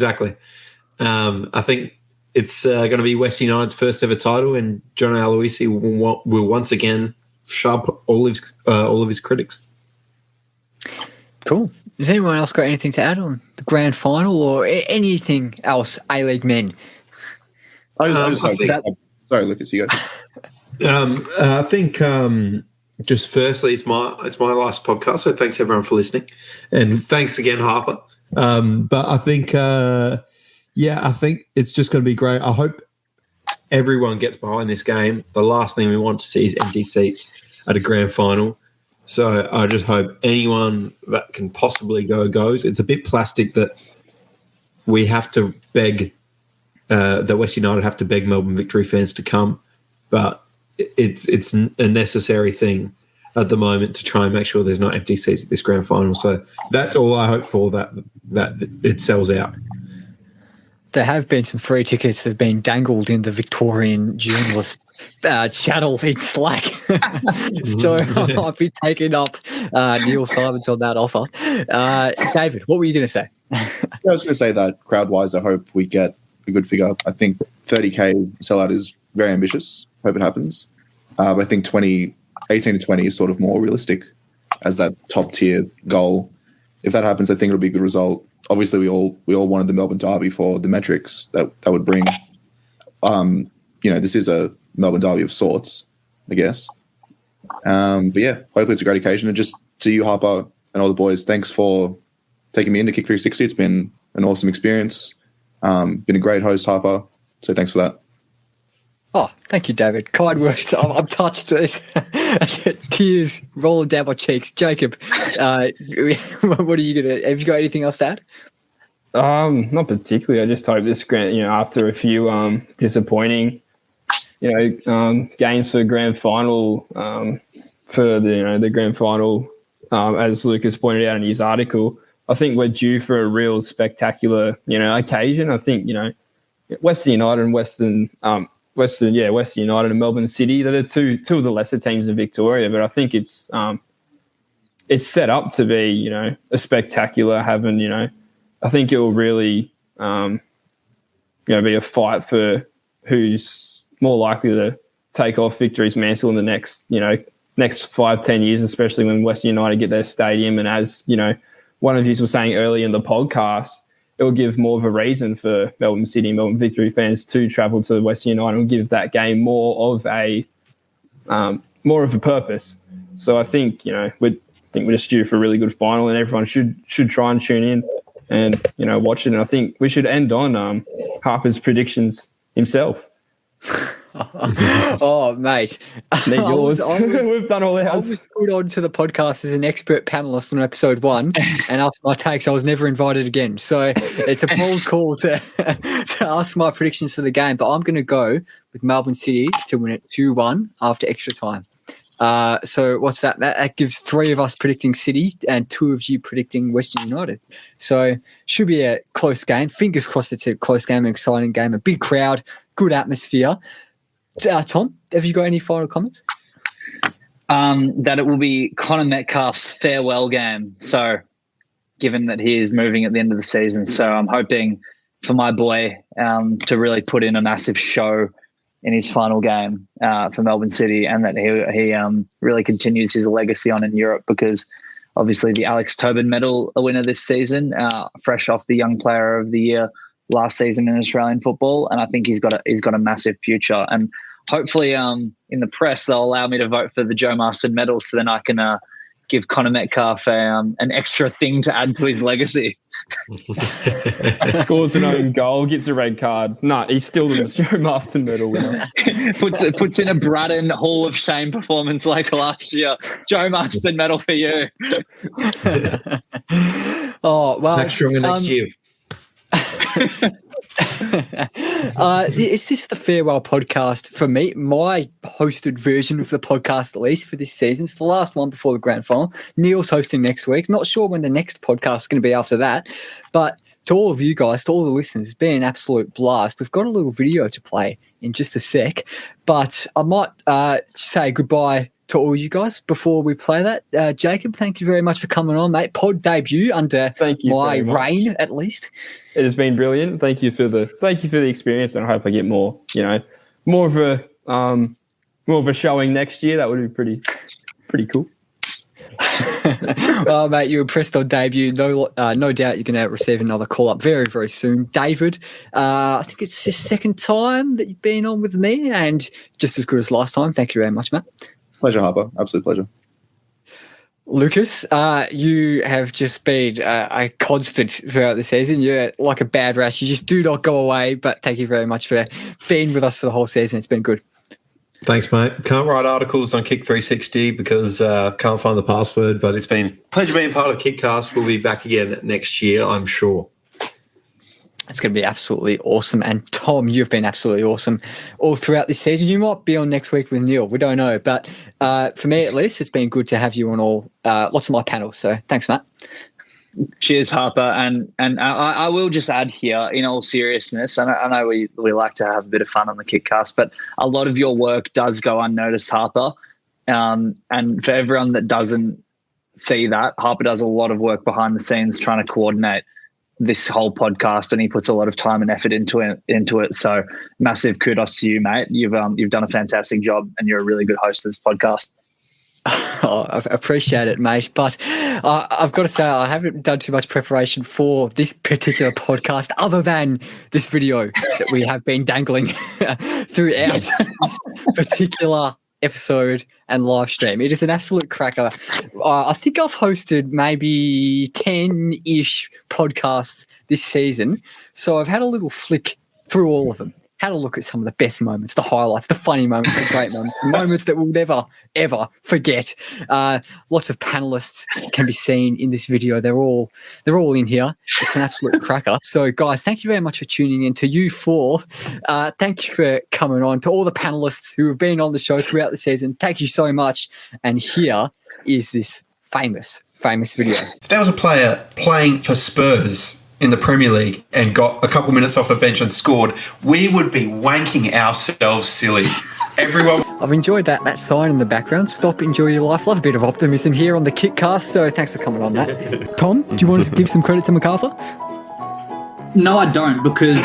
I think it's going to be West United's first ever title, and John Aloisi will once again shut up all of his critics. Cool. Has anyone else got anything to add on the grand final or anything else, A-League men? Sorry, Lucas, you go. I think just firstly, it's my last podcast, so thanks everyone for listening, and thanks again, Harper. But I think, I think it's just going to be great. I hope everyone gets behind this game. The last thing we want to see is empty seats at a grand final. So I just hope anyone that can possibly go goes. It's a bit plastic that we have to beg, that West United have to beg Melbourne Victory fans to come, but it's a necessary thing at the moment to try and make sure there's not empty seats at this grand final. So that's all I hope for, that it sells out. There have been some free tickets that have been dangled in the Victorian journalist channel in Slack. So I might be taking up Neil Simons on that offer. David, what were you going to say? I was going to say that crowd-wise, I hope we get a good figure. I think 30K sellout is very ambitious. Hope it happens. But I think 18 to 20 is sort of more realistic as that top-tier goal. If that happens, I think it'll be a good result. Obviously, we all wanted the Melbourne Derby for the metrics that would bring. This is a Melbourne Derby of sorts, I guess. But yeah, hopefully it's a great occasion. And just to you, Harper, and all the boys, thanks for taking me into Kick 360. It's been an awesome experience. Been a great host, Harper. So thanks for that. Oh, thank you, David. Kind words. I'm touched. Tears rolling down my cheeks. Jacob, what are you going to... Have you got anything else to add? Not particularly. I just hope this after a few disappointing, games for the grand final, for the grand final, as Lucas pointed out in his article, I think we're due for a real spectacular, occasion. I think, Western United and Western United and Melbourne City, they're two of the lesser teams in Victoria, but I think it's set up to be, a spectacular having, I think it will really, be a fight for who's more likely take off Victory's mantle in the next 5-10 years, especially when Western United get their stadium. And as one of you was saying earlier in the podcast, it will give more of a reason for Melbourne City and Melbourne Victory fans to travel to Western United and give that game more of a purpose. So I think we're just due for a really good final, and everyone should try and tune in and watch it. And I think we should end on Harper's predictions himself. Oh, mate. Need yours. We've done all ours. I was put on to the podcast as an expert panelist on episode 1, and after my takes, I was never invited again. So it's a bold call to ask my predictions for the game, but I'm going to go with Melbourne City to win it 2-1 after extra time. So what's that? That gives 3 of us predicting City and 2 of you predicting Western United. So should be a close game. Fingers crossed it's a close game, an exciting game, a big crowd, good atmosphere. Tom, have you got any final comments? That it will be Connor Metcalf's farewell game. So given that he is moving at the end of the season, so I'm hoping for my boy to really put in a massive show in his final game for Melbourne City, and that he really continues his legacy on in Europe, because obviously the Alex Tobin medal winner this season, fresh off the Young Player of the Year last season in Australian football, and I think he's got a massive future. And hopefully in the press they'll allow me to vote for the Joe Marston medal, so then I can give Connor Metcalf an extra thing to add to his legacy. Scores an own goal, gets a red card. No, he's still the Joe Marston medal winner. puts in a Braddon Hall of Shame performance like last year. Joe Marston medal for you. Oh, well. Next stronger next year. Is this the farewell podcast for me? My hosted version of the podcast, at least for this season. It's the last one before the grand final. Neil's hosting next week. Not sure when the next podcast is going to be after that. But to all of you guys, to all the listeners, it's been an absolute blast. We've got a little video to play in just a sec. But I might say goodbye to all you guys before we play that. Jacob, thank you very much for coming on, mate. Pod debut under my reign, at least. It has been brilliant. Thank you for the experience, and I hope I get more of a showing next year. That would be pretty cool. Well, mate, you impressed on debut. No doubt you're going to receive another call up very, very soon. David, I think it's the second time that you've been on with me, and just as good as last time. Thank you very much, mate. Pleasure, Harper. Absolute pleasure. Lucas, you have just been a constant throughout the season. You're like a bad rash. You just do not go away, but thank you very much for being with us for the whole season. It's been good. Thanks, mate. Can't write articles on Kick 360 because can't find the password, but it's been a pleasure being part of KickCast. We'll be back again next year, I'm sure. It's going to be absolutely awesome. And Tom, you've been absolutely awesome all throughout this season. You might be on next week with Neil. We don't know. But for me, at least, it's been good to have you on lots of my panels. So thanks, Matt. Cheers, Harper. And I will just add here, in all seriousness, and I know we like to have a bit of fun on the KickCast, but a lot of your work does go unnoticed, Harper. And for everyone that doesn't see that, Harper does a lot of work behind the scenes trying to coordinate this whole podcast, and he puts a lot of time and effort into it. So massive kudos to you, mate. You've done a fantastic job, and you're a really good host of this podcast. Oh, I appreciate it, mate. But I've got to say, I haven't done too much preparation for this particular podcast other than this video that we have been dangling throughout this particular episode and live stream. It is an absolute cracker. I think I've hosted maybe 10-ish podcasts this season, so I've had a little flick through all of them. Had a look at some of the best moments, the highlights, the funny moments, the great moments, the moments that we'll never, ever forget. Lots of panelists can be seen in this video. They're all in here. It's an absolute cracker. So, guys, thank you very much for tuning in. To you four, thank you for coming on. To all the panelists who have been on the show throughout the season, thank you so much. And here is this famous video. If there was a player playing for Spurs in the Premier League and got a couple minutes off the bench and scored, we would be wanking ourselves silly. Everyone. I've enjoyed that sign in the background. Stop, enjoy your life. Love a bit of optimism here on the KickCast. So thanks for coming on, Matt. Tom, do you want to give some credit to MacArthur? No, I don't, because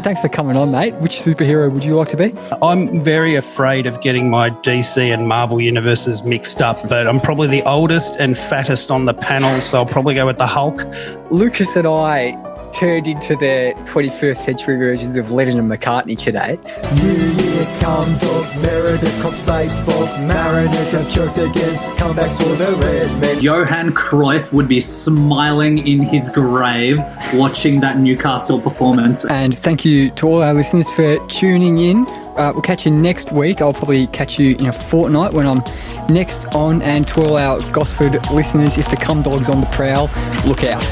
thanks for coming on, mate. Which superhero would you like to be? I'm very afraid of getting my DC and Marvel universes mixed up, but I'm probably the oldest and fattest on the panel, so I'll probably go with the Hulk. Lucas and I turned into the 21st century versions of Lennon and McCartney today. New Year come, dog, Meredith comes faithful, Mariners have choked again, come back for the red men. Johan Cruyff would be smiling in his grave watching that Newcastle performance. And thank you to all our listeners for tuning in. We'll catch you next week. I'll probably catch you in a fortnight when I'm next on. And to all our Gosford listeners, if the cum dog's on the prowl, look out.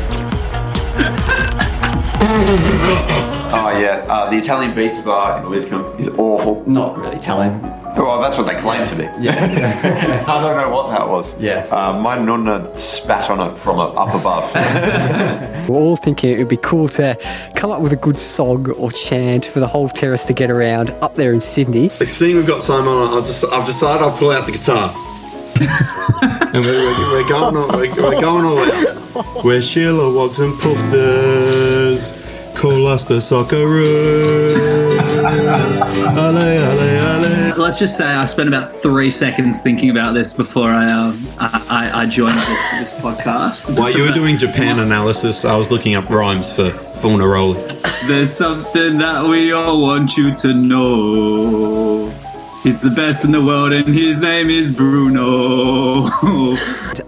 Oh yeah, the Italian pizza bar in Lidcombe is awful. Not really Italian. Well, that's what they claim to be. Yeah. I don't know what that was. Yeah. My nonna spat on it from up above. We're all thinking it would be cool to come up with a good song or chant for the whole terrace to get around up there in Sydney. Seeing we've got Simon on, I've decided I'll pull out the guitar. And we're going all out. Where Sheila walks and pufters, call us the Socceroos. Ale, ale, ale. Let's just say I spent about 3 seconds thinking about this before I joined this podcast. While you were doing Japan analysis, I was looking up rhymes for Fornaroli. There's something that we all want you to know. He's the best in the world and his name is Bruno.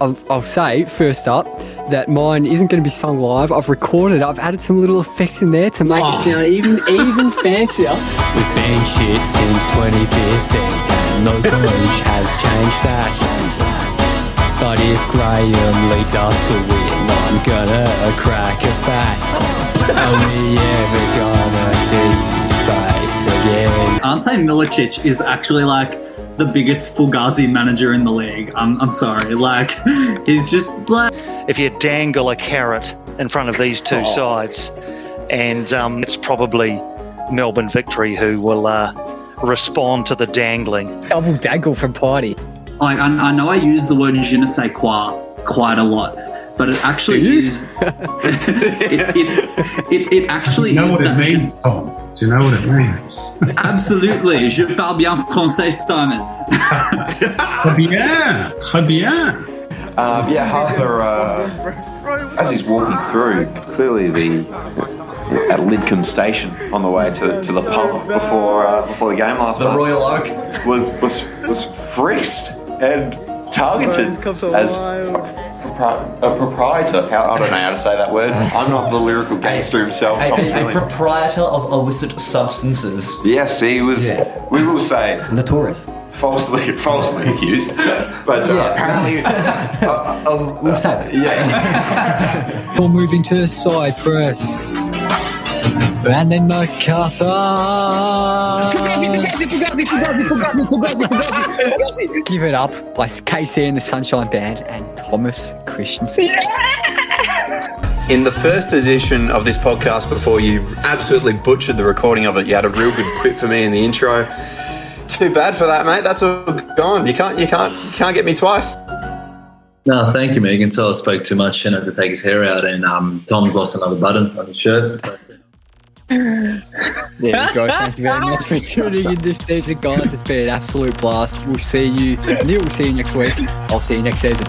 I'll say, first up, that mine isn't going to be sung live. I've recorded it. I've added some little effects in there to make it sound even fancier. We've been shit since 2015 and no coach has changed that. But if Graham leads us to win, I'm gonna crack a fast. Are we ever gonna see his face again? Ante Milicic is actually like the biggest Fugazi manager in the league. I'm sorry. Like, he's just like... If you dangle a carrot in front of these two sides, and it's probably Melbourne Victory who will respond to the dangling. Double dangle from Party. Like, I know I use the word je ne sais quoi quite a lot, but it actually is... it actually is... Do you know what it means, Tom? Do you know what it means? Absolutely. Je parle bien français, Simon. Très bien. Très bien. Yeah, Harper, as he's walking through, clearly at Lidcombe Station on the way to the pub before the game last night. The Royal Oak was frisked and targeted as a proprietor. I don't know how to say that word. I'm not the lyrical gangster himself. A proprietor of illicit substances. Yes, he was. Yeah. We will say notorious. Falsely accused, but apparently we'll say that. Yeah. We're moving to Cyprus, and then MacArthur. Give It Up by KC and the Sunshine Band and Thomas Christensen. In the first edition of this podcast, before you absolutely butchered the recording of it, you had a real good quip for me in the intro. Too bad for that, mate. That's all gone. You can't get me twice. No, thank you, Megan. So I spoke too much and had to take his hair out, and Tom's lost another button on his shirt. So. There you go. Thank you very much for tuning in this season, guys. It's been an absolute blast. We'll see you. Neil will see you next week. I'll see you next season.